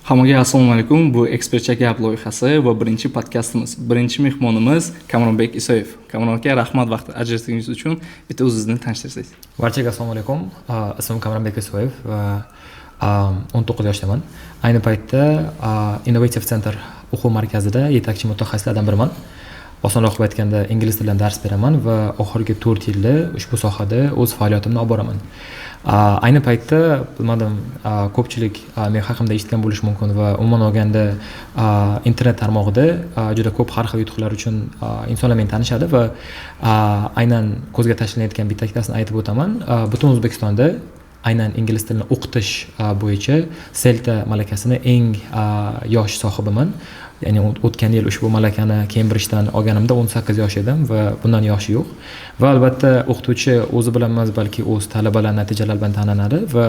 Hammaga assalomu alaykum. Bu Ekspertcha gap loyihasi va birinchi podkastimiz. Birinchi mehmonimiz Kamronbek Isoyev. Kamron aka, rahmat vaqt ajratganingiz uchun. Bitta o'zingizni tanishtirsangiz. Barchaga assalomu alaykum. Ismim Kamronbek Isoyev va 19 yoshdaman. Ayni paytda Innovative Center o'quv markazida yetakchi mutaxassislardan biriman. Osonroq aytganda ingliz tilidan dars beraman va oxirgi 4 yilda ushbu sohada o'z faoliyatimni olib boraman. Ayni paytda bilmadim, ko'pchilik men haqimda eshitgan bo'lishi mumkin va umuman olganda internet tarmog'ida juda ko'p har xil yutuqlar uchun insonlar meni tanishadi va aynan ko'zga tashlanayotgan bittakasini aytib o'taman. Butun O'zbekistonda aynan ingliz tilini o'qitish bo'yicha CELTA malakasini eng yosh sohibiman. Ya'ni o'tgan yil ushbu malakani Cambridgedan olganimda 18 yosh edim va bundan yoshi yo'q. Va albatta o'qituvchi o'zi bilan emas, balki o'z talabalar natijalari bilan tanlanadi va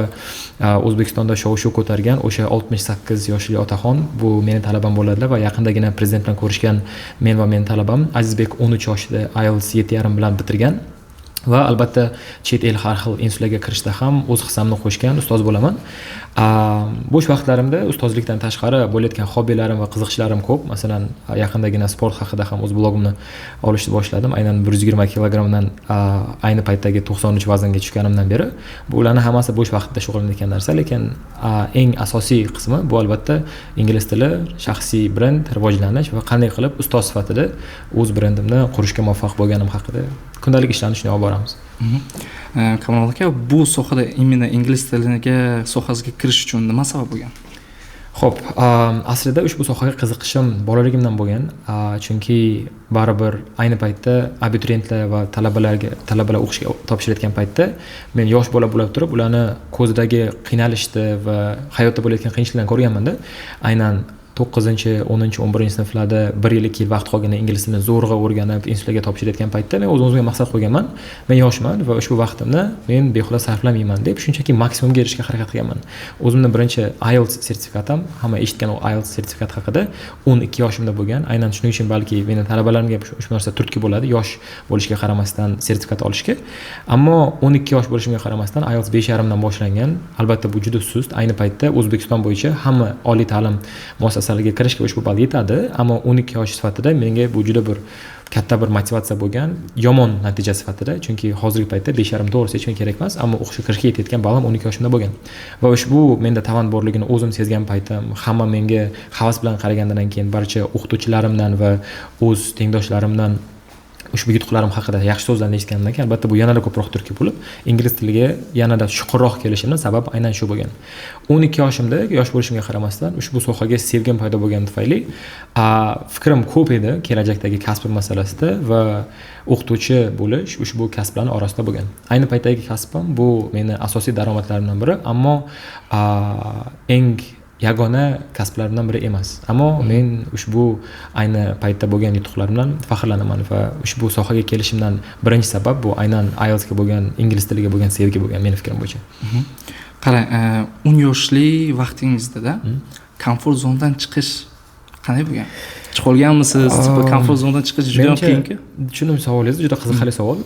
O'zbekistonda shov-shuv ko'targan o'sha 68 yoshli otaxon bu meni talabam bo'ladilar va yaqindagina prezident bilan ko'rishgan men va mening talabam Azizbek 13 yoshida IELTS 7.5 bilan bitirgan. Va albatta chet el har xil institutlarga kirishda ham o'z hissamni qo'shgan ustoz bo'laman. Bo'sh vaqtlarimda ustozlikdan tashqari bo'layotgan hobbilarim va qiziqishlarim ko'p. Masalan, yaqindagina sport haqida ham o'z blogimni olishni boshladim. Aynan 120 kilogramdan ayni paytdagi 93 vaznga tushganimdan beri bularning hammasi bo'sh vaqtda shug'ullanayotgan narsa, lekin eng asosiy qismi bu albatta ingliz tili, shaxsiy brend rivojlanish va qanday qilib ustoz sifatida o'z brendimni qurishga muvaffaq bo'lganim haqida kundalik ishlanishni olib boramiz. Kamron aka, bu sohada imенно ingliz tiliga sohasiga kirish uchun nima sabab bo'lgan? Xo'p, aslida ushbu sohaga qiziqishim bolaligimdan bo'lgan, chunki baribir ayni paytda abituriyentlar va talabalar o'qishga topshirayotgan paytda men yosh bola bo'lib turib, ularni ko'zidagi qiynalishni va hayotda bo'layotgan qiyinchiliklarni ko'rganman-da. Aynan 9-10-11 sinflarda 1 yil 2 yil vaqt qolganda ingliz tilini zo'rg'a o'rganib institutlarga topshirayotgan paytda men o'zimga maqsad qo'yganman. Men yoshman va ushbu vaqtimni men behuda sarflamayman deb shunchaki maksimumga erishishga harakat qilganman. O'zimning birinchi IELTS sertifikatim, hamma eshitgan o IELTS sertifikat haqida 12 yoshimda bo'lgan. Aynan shuning uchun balki meni talabalarimga shu narsa turtki bo'ladi, yosh bo'lishiga qaramasdan sertifikat olishga. Ammo 12 yosh bo'lishimga qaramasdan IELTS 5.5 dan boshlangan. Albatta bu juda sust. Ayni paytda O'zbekiston bo'yicha hamma oliy ta'lim muassasalariga kirishga ushbu ball yetadi, ammo 12 yosh sifatida menga bu juda bir katta bir motivatsiya bo'lgan, yomon natija sifatida, chunki hozirgi paytda 5.5 to'g'risi hech kimga kerak emas, ammo o'qishga kirishga yetayotgan ballim 12 yoshimda bo'lgan. Va ushbu menda talant borligini o'zim sezgan paytim, hamma menga havas bilan qaragandan keyin barcha o'qituvchilarimdan va o'z tengdoshlarimdan ushbu yutuqlarim haqida yaxshi so'zlarni eshitganimdan keyin albatta bu yanada ko'proq turtki bo'lib, ingliz tiliga yanada chuqurroq kelishimning sababi aynan shu bo'lgan. 12 yoshimda, yosh bo'lishimga qaramasdan ushbu sohaga sevgim paydo bo'lgani tufayli fikrim ko'p edi kelajakdagi kasb masalasida va o'qituvchi bo'lish ushbu kasblarning orasida bo'lgan. Ayni paytdagi kasbim bu meni asosiy daromadlarimdan biri, ammo eng yagona kasblarimdan biri emas. Ammo men ushbu ayni paytda bo'lgan yutuqlarimdan faxrlanaman va ushbu sohaga kelishimdan birinchi sabab bu aynan IELTS ga bo'lgan, ingliz tiliga bo'lgan sevgi bo'lgan meni fikrim bo'yicha. Qarang, 10 yoshli vaqtingizda komfort zonadan chiqish qanday bo'lgan? Chiqib olganmisiz? Komfort zonadan chiqish juda ham qiyin-ku. Tushundim savolingizni, juda qiziqarli savol.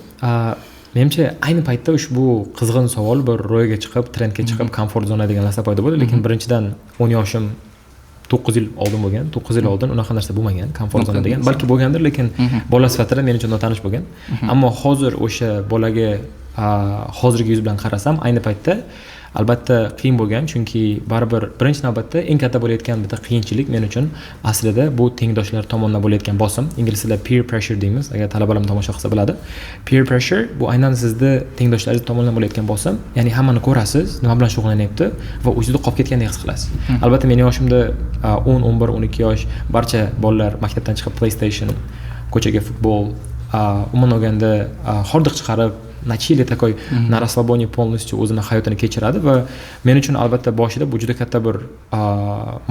Menimcha ayni paytda ushbu qizg'in savol bir ro'yga chiqib, trendga chiqib, komfort zona degan narsa paydo bo'ldi, lekin birinchidan 10 yoshim 9 yil oldin bo'lgan. 9 yil oldin unaqa narsa bo'lmagan, komfort zona degan. Balki bo'lgandir, lekin bola sifatida men uchun notanish bo'lgan. Ammo hozir o'sha bolaga hozirgi yuz bilan qarasam, ayni paytda albatta qiyin bo'lgan, chunki baribir birinchi navbatda eng katta bo'layotgan bitta qiyinchilik men uchun aslida bu tengdoshlar tomonidan bo'layotgan bosim. Ingliz tilida peer pressure deymiz, agar talabalarim tomosha qilsa biladi. Peer pressure bu aynan sizni tengdoshlaringiz tomonidan bo'layotgan bosim, ya'ni hammani ko'rasiz, nima bilan shug'ullanyapti va o'zingizda qolib ketgandek his qilasiz. Albatta mening yoshimda 10, 11, 12 yosh barcha bolalar maktabdan chiqib PlayStation, ko'chaga futbol, umuman olganda hordiq chiqarib на чили такой на расслабоне полностью o'zini hayotini kechiradi va men uchun albatta boshida bu juda katta bir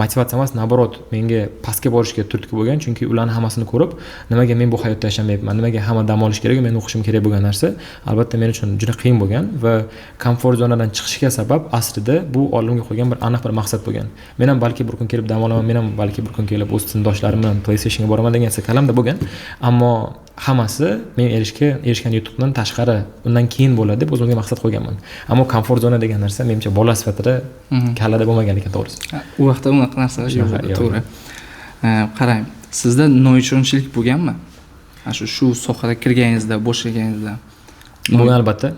motivatsiya emas, naborot menga pastga borishga turtki bo'lgan, chunki ularning hammasini ko'rib, nimaga men bu hayotda yashamayapman, nimaga hamma dam olish kerak, men o'qishim kerak bo'lgan narsa albatta men uchun juda qiyin bo'lgan va komfort zonadan chiqishga sabab aslida bu oldimga qo'ygan bir aniq bir maqsad bo'lgan. Men ham balki bir kun kelib dam olaman, men ham balki bir kun kelib o'z tindoshlarim bilan PlayStationga boraman degan kalamda bo'lgan, ammo hammasi men erishgan yutuqdan tashqari undan keyin bo'ladi deb o'zimga maqsad qo'yganman. Ammo komfort zona degan narsa menimcha bola sifatida kallada bo'lmagan ekan to'g'risi. U vaqtda unaqa narsalar yo'q edi, to'g'ri. Qarang, sizda noishonchlik bo'lganmi? Shu sohada kirganingizda, boshlaganingizda? Bo'lgan albatta.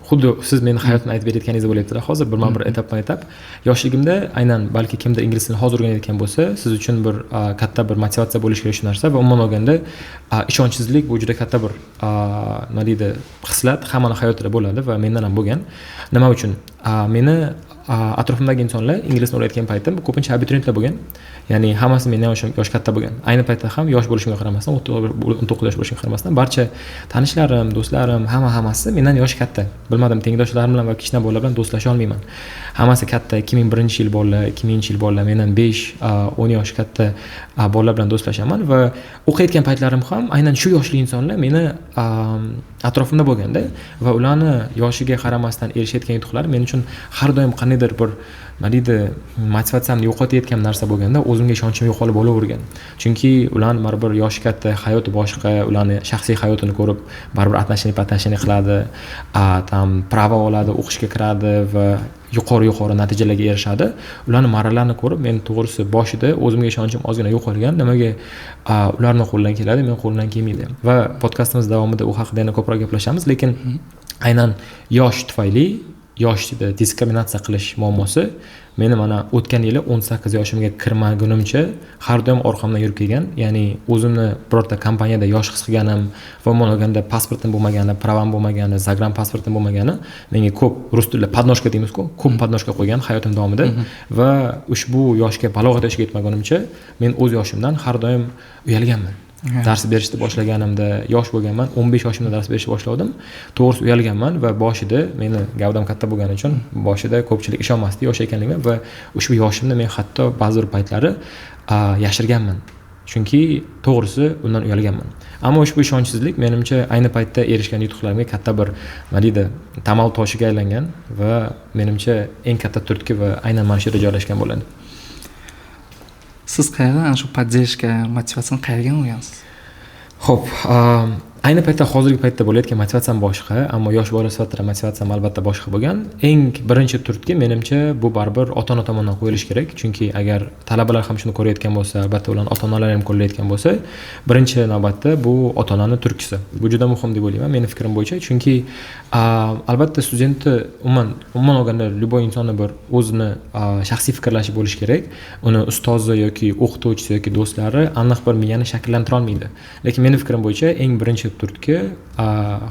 Xuddi siz meni hayotni aytib berayotganingiz bo'lyapti hozir birma-bir etap. Yoshligimda aynan balki kimdir ingliz tilini hozir o'rganayotgan bo'lsa, siz uchun bir katta bir motivatsiya bo'lishi kerak shu narsa va umuman olganda ishonchsizlik bu juda katta bir nima deydi, xislat hammani hayotida bo'ladi va mendan ham bo'lgan. Nima uchun? Meni atrofimdagi insonlar ingliz tilini o'rgatgan paytim ko'pincha abituriyentlar bo'lgan. Ya'ni hammasi mendan yosh katta bo'lgan. Ayni paytda ham yosh bo'lishimga qaramasdan, 19 yosh bo'lishimga qaramasdan barcha tanishlarim, do'stlarim, hammasi mendan yoshi katta. Bilmadim, tengdoshlarim bilan va kichkina bolalar bilan do'stlasha olmayman. Hammasi katta, 2001-yil bolalar, 2000-yil bolalar, mendan 5-10 yosh katta bolalar bilan do'stlashaman va o'qiyotgan paytlarim ham aynan shu yoshli insonlar meni atrofimda bo'lganda va ularni yoshiga qaramasdan erishayotgan yutuqlar men uchun har doim qandaydir bir nima deydi, motivatsiyamni yo'qotayotgan narsa bo'lganda o'zimga ishonchim yo'qolib bo'lavergan. Chunki ular baribir yoshi katta, hayoti boshqa, ularni shaxsiy hayotini ko'rib baribir atnashini qiladi, tam prava oladi, o'qishga kiradi va yuqori natijalarga erishadi. Ularning marralarini ko'rib men to'g'risi boshida o'zimga ishonchim ozgina yo'qolgan. Nimaga ularning qo'lidan keladi, men qo'limdan kelmaydi. Va podkastimiz davomida u haqida yana ko'proq gaplashamiz, lekin aynan yosh tufayli yoshda diskriminatsiya qilish muammosi meni mana o'tgan yili 18 yoshimga kirmagunimcha har doim orqamdan yurib kelgan. Ya'ni o'zimni birorta kompaniyada yosh his qilganim va umuman olganda pasportim bo'lmagani, pravam bo'lmagani, zagran pasportim bo'lmagani menga ko'p rus tilida podnoshka deymiz-ku, ko'p podnoshka qo'ygan hayotim davomida va ushbu yoshga balog'at yoshiga yetmagunimcha men o'z yoshimdan har doim uyalganman. Dars berishni boshlaganimda yosh bo'lganman, 15 yoshimda dars berishni boshladim. To'g'risi uyalganman va boshida meni gavdam katta bo'lgani uchun boshida ko'pchilik ishonmasdi yosh ekanligimga va ushbu yoshimni men hatto ba'zi bir paytlari yashirganman. Chunki to'g'risi undan uyalganman. Ammo ushbu ishonchsizlik menimcha ayni paytda erishgan yutuqlarimga katta bir nima deydi, tamal toshiga aylangan va menimcha eng katta turtki va aynan mana shu yerda joylashgan bo'ladi. Siz qayerdan ana shu podдержка, motivatsiyani qayerdan olgansiz? Xo'p, ayni paytda hozirgi paytda bo'layotgan motivatsiyam boshqa, ammo yosh bola sifatida motivatsiyam albatta boshqa bo'lgan. Eng birinchi turtki menimcha bu baribir ota-ona tomonidan qo'yilishi kerak. Chunki agar talabalar ham shuni ko'rayotgan bo'lsa, albatta ularning ota-onalar ham ko'rayotgan bo'lsa, birinchi navbatda bu ota-onaning turtkisi. Bu juda muhim deb o'ylayman meni fikrim bo'yicha. Chunki albatta studentni umuman olganda любой insonni bir o'zini shaxsiy fikrlashi bo'lishi kerak. Uni ustozi yoki o'qituvchisi yoki do'stlari aniq bir miyani shakllantira olmaydi. Lekin meni fikrim bo'yicha eng birinchi turtki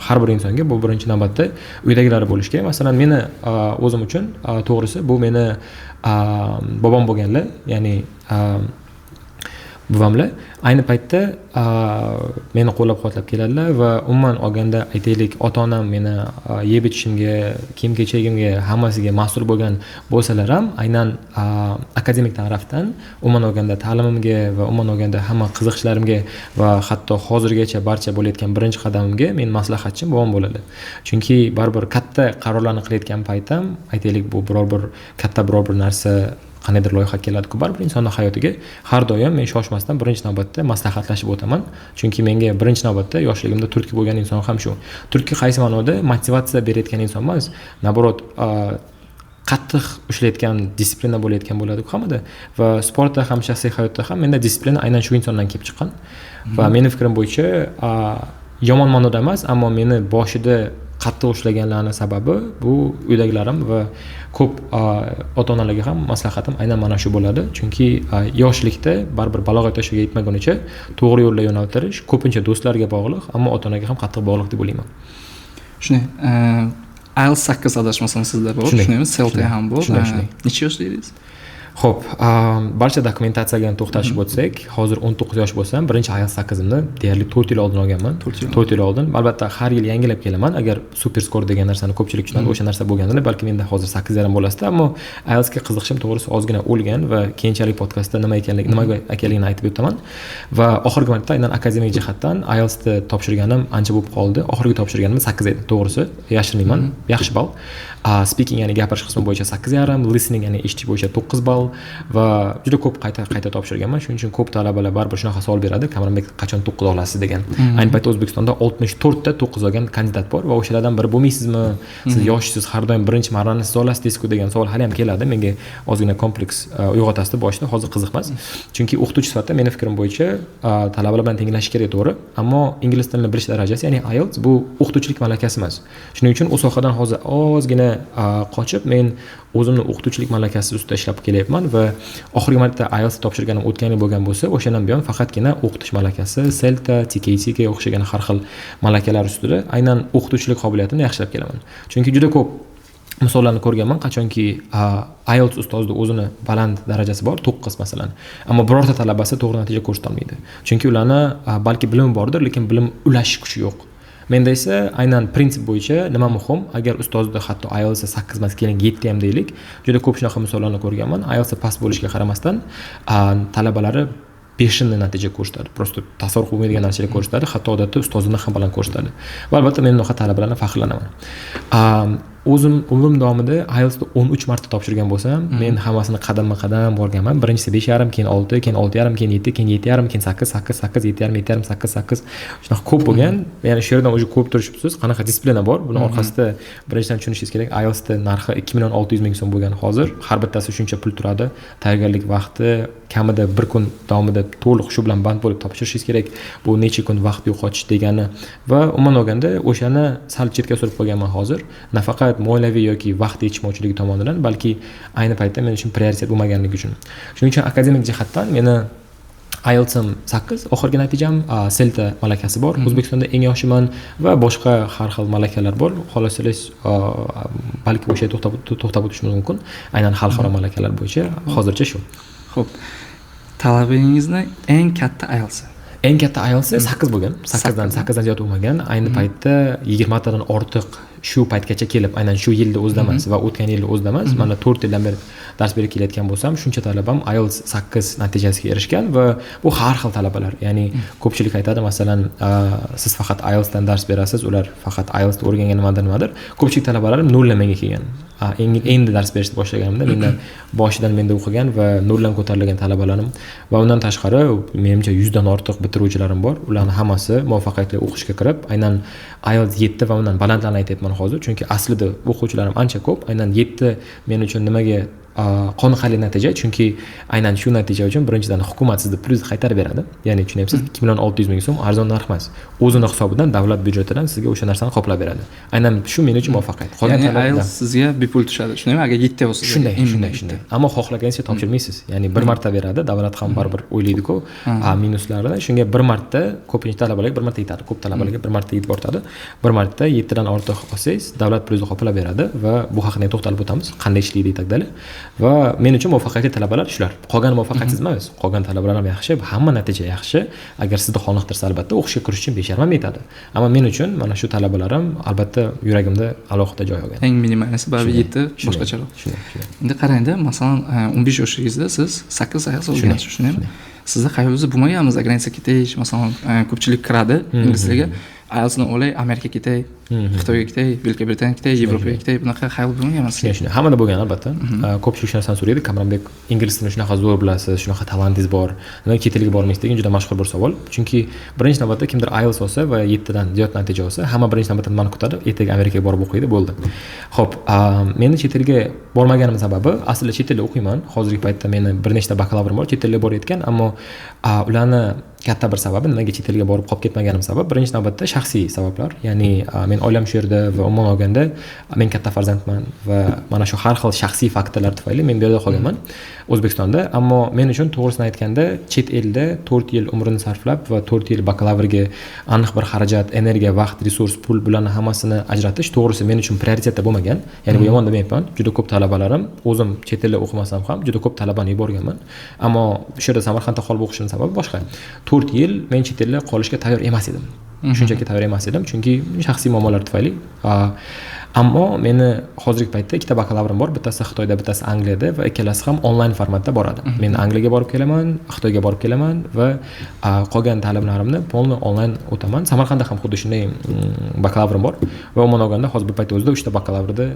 har bir insonga bu birinchi navbatda uydagilari bo'lishi kerak. Masalan, meni o'zim uchun to'g'risi bu meni bobom bo'lganlar, ya'ni buvamlar ayni paytda meni qo'llab-quvvatlab keladilar va umuman olganda aytaylik, ota-onam meni yeb ichishimga, kiyim-kechagimga, hammasiga mas'ul bo'lgan bo'lsalar ham, aynan akademik tarafdan umuman olganda ta'limimga va umuman olganda hamma qiziqishlarimga va hatto hozirgacha barcha bo'layotgan birinchi qadamimga men maslahatchim bobom bo'ladi. Chunki baribir katta qarorlarni qilayotgan paytim, aytaylik, bu biror bir narsa qanaydir loyiha keladi-ku, baribir insonning hayotiga har doim men shoshmasdan birinchi navbatda maslahatlashib o'taman. Chunki menga birinchi navbatda yoshligimda turtki bo'lgan inson ham shu. Turtki qaysi ma'noda? Motivatsiya berayotgan inson emas, naborot qattiq ushlayotgan, disiplina bo'layotgan bo'ladi-ku hammada. Va sportda ham, shaxsiy hayotda ham menda disiplina aynan shu insondan kelib chiqqan. Va meni fikrim bo'yicha yomon ma'noda emas, ammo meni boshida qattiq ushlaganlarning sababi bu uydagilarim va ko'p ota-onalarga ham maslahatim aynan mana shu bo'ladi. Chunki yoshlikda baribir balog'at yoshiga yetmagunicha to'g'ri yo'lda yo'naltirish ko'pincha do'stlarga bog'liq, ammo ota-onaga ham qattiq bog'liq deb o'ylayman. Shunday, IELTS 8 adashmasam sizda bor, shundaymi? CLT ham bor. Necha yoshda edingiz? Xo'p, barcha dokumentatsiyaga to'xtalib o'tsak, hozir 19 yosh bo'lsam, birinchi IELTS 8imni deyarli 4 yil oldin olganman. 4 yil oldin. Albatta har yil yangilab kelaman. Agar super skor degan narsani ko'pchilik tushunadi, o'sha narsa bo'lganida, balki menda hozir 8.5 bo'lasizda, ammo IELTS ga qiziqishim to'g'risi ozgina o'lgan va keyinchalik podkastda nimaga ekanligini aytib o'taman. Va oxirgi marta aynan akademik jihatdan IELTS ni topshirganim ancha bo'lib qoldi. Oxirgi topshirganim 8 edi, to'g'risi, yashirmayman, yaxshi ball. Speaking, ya'ni gapirish qismi bo'yicha 8.5, listening, ya'ni eshitish bo'yicha 9 ball Cornell va juda ko'p qayta topshirganman. Shuning uchun ko'p talabalar baribir shunaqa savol beradi, Kamronbek qachon 9 olasiz degan. Ayni paytda O'zbekistonda 64 ta 9 olgan kandidat bor va o'shalardan biri bo'lmaysizmi? Siz yoshsiz, har doim birinchi marrani siz olasiz-ku degan savol hali ham keladi. Menga ozgina kompleks uyg'otasdi boshida, hozir qiziq emas. Chunki o'qituvchi sifatida mening fikrim bo'yicha talabalar bilan tenglashish kerak, to'g'ri, ammo ingliz tilini bilish darajasi, ya'ni IELTS bu o'qituvchilik malakasi emas. Shuning uchun u sohadan hozir ozgina qochib, men o'zimni o'qituvchilik malakasi ustida ishlab kelyapman va oxirgi marta IELTS topshirganim o'tgan yil bo'lgan bo'lsa, o'shandan buyon faqatgina o'qitish malakasi, CELTA, TKCga o'xshagan har xil malakalar ustida aynan o'qituvchilik qobiliyatini yaxshilab kelaman. Chunki juda ko'p misollarni ko'rganman, qachonki IELTS ustozida o'zini baland darajasi bor, 9 masalan, ammo birorta talabasi to'g'ri natija ko'rsata olmaydi. Chunki ularni balki bilimi bordir, lekin bilim ulashish kuchi yo'q. Menda esa aynan prinsip bo'yicha nima muhim, agar ustozda hatto IELTS 8 emas, keling 7 ham deylik, juda ko'p shunaqa misollarni ko'rganman. IELTS past bo'lishiga qaramasdan talabalari 5 ni natija ko'rsatadi. Prosta tasavvur qilmaydigan narsalar ko'rsatadi, hatto odatda ustozidan ham baland ko'rsatadi. Va albatta men bunaqa talabalardan faxrlanaman. O'zim umrim davomida IELTSni 13 marta topshirgan bo'lsam, men hammasini qadamma-qadam borganman. Birinchisi 5,5, keyin 6, keyin 6,5, keyin 7, keyin 7,5, keyin 8, 8, 8, 7,5, 8, 8. Shunaqa ko'p bo'lgan. Ya'ni shu yerdan o'zi ko'p turishibsiz. Qanaqa disiplina bor? Buni orqasida birinchidan tushunishingiz kerak. IELTSda narxi 2,600,000 so'm bo'lgan hozir. Har bittasi shuncha pul turadi. Tayyorgarlik vaqti kamida 1 kun davomida to'liq shu bilan band bo'lib topshirishingiz kerak. Bu necha kun vaqt yo'qotish degani va umuman olganda o'shani sal chetga surib qo'yganman hozir. Nafaqat moliyaviy yoki vaqt yetishmovchiligi tomonidan, balki ayni paytda men uchun prioritet bo'lmaganligi uchun. Shuning uchun akademik jihatdan meni IELTSim 8, oxirgi natijam CELTA malakasi bor. O'zbekistonda eng yoshiman va boshqa har xil malakalar bor. Xohlasangiz balki o'sha to'xtab o'tishimiz mumkin. Aynan xalqaro malakalar bo'yicha hozircha shu. Xo'p. Talabangizni eng katta IELTS? Eng katta IELTS 8 bo'lgan. 8dan ziyod bo'lmagan. Ayni paytda 20 tadan ortiq shu paytgacha kelib, aynan shu yilda o'zida emas va o'tgan yilda o'zida emas, mana 4 yildan beri dars berib kelayotgan bo'lsam, shuncha talabam IELTS 8 natijasiga erishgan va bu har xil talabalar. Ya'ni ko'pchilik aytadi, masalan, siz faqat IELTS dan dars berasiz, ular faqat IELTS ni o'rgangan nimadir. Ko'pchilik talabalarim 0 menga kelgan. Endi dars berishni boshlaganimda menda boshidan menda o'qigan va 0 dan ko'tarilgan talabalarim va undan tashqari menimcha 100 dan ortiq bitiruvchilarim bor. Ularning hammasi muvaffaqiyatli o'qishga kirib, aynan IELTS 7 va undan balandlarni aytayapman hozir, chunki aslida o'quvchilarim ancha ko'p. Aynan 7 men uchun nimaga qoniqarli natija, chunki aynan shu natija uchun birinchidan hukumat sizga plyus qaytarib beradi. Ya'ni tushunyapsiz, 2,600,000 so'm arzon narx emas. O'zini hisobidan davlat byudjetidan sizga o'sha narsani qoplab beradi. Aynan shu men uchun muvaffaqiyat. Ya'ni IELTS sizga bepul tushadi, shundaymi? Agar 7 bo'lsa. Shunday. Ammo xohlaganingizcha topshirmaysiz. Ya'ni bir marta beradi, davlat ham baribir o'ylaydi-ku, minuslarini. Shunga bir marta ko'pincha talabalarga bir marta yetadi, ko'p talabalarga bir marta yetib ortadi. Bir marta 7 dan ortiq olsangiz, davlat plyusni qoplab beradi va bu haqida to'xtalib o'tamiz, qanday ishlaydi deydi. Va men uchun muvaffaqiyatli talabalar shular. Qolgan muvaffaqiyatsiz emas. Qolgan talabalar ham yaxshi, hamma natija yaxshi. Agar sizni qoniqtirsa albatta o'qishga kirish uchun besharman yetadi. Ammo men uchun mana shu talabalarim albatta yuragimda alohida joy olgan. Eng minimalisi baribir 7 boshqacharoq. Endi qarangda, masalan, 15 yoshingizda siz 8 IELTS olgansiz, shundaymi? Sizda xayolingizda bo'lmaganmi, заграница ketish, masalan, ko'pchilik kiradi ingliz tiliga. IELTSni olay, Amerika ketay, Xitoyga ketay, Buyuk Britaniyaga ketay, Yevropaga ketay, bunaqa xayol bo'lmaganmi sizga? Shunday. Hammada bo'lgan albatta. Ko'pchilik shu narsani so'raydi, Kamronbek ingliz tilini shunaqa zo'r bilasiz, shunaqa talantingiz bor. Nima chet elga bormaysiz degan juda mashhur bir savol. Chunki birinchi navbatda kimdir IELTS olsa va 7 dan ziyod natija olsa, hamma birinchi navbatda nimani kutadi? Ertaga Amerikaga borib o'qiydi, bo'ldi. Xo'p, meni chet elga bormaganim sababi, aslida chet elda o'qiyman. Hozirgi paytda meni bir nechta bakalavrim bor, chet elga borayotgan, ammo ularni katta bir sababi, nimaga chet elga borib qolib ketmaganim sabab, birinchi navbatda shaxsiy sabablar. Ya'ni men oilam shu yerda va umuman olganda men katta farzandman va mana shu har xil shaxsiy faktorlar tufayli men bu yerda qolganman, O'zbekistonda. Ammo men uchun to'g'risini aytganda, chet elda 4 yil umrini sarflab va 4 yil bakalavrga aniq bir xarajat, energiya, vaqt, resurs, pul bularni hammasini ajratish to'g'risi men uchun prioritetda bo'lmagan. Ya'ni bu yomon demayapman. Juda ko'p talabalarim, o'zim chet elda o'qimasam ham juda ko'p talabani yuborganman. Ammo shu yerda Samarqandda qolib o'qishimning sababi boshqa. 4 yil men chet elda qolishga tayyor emas edim. Shunchaki tayyor emas edim, chunki shaxsiy muammolar tufayli. Ammo meni hozirgi paytda ikkita bakalavrim bor, bittasi Xitoyda, bittasi Angliyada va ikkalasi ham onlayn formatda boradi. Men Angliyaga borib kelaman, Xitoyga borib kelaman va qolgan ta'limlarimni polni onlayn o'taman. Samarqandda ham xuddi shunday bakalavrim bor va umuman olganda hozir bir paytda o'zida 3 ta bakalavrni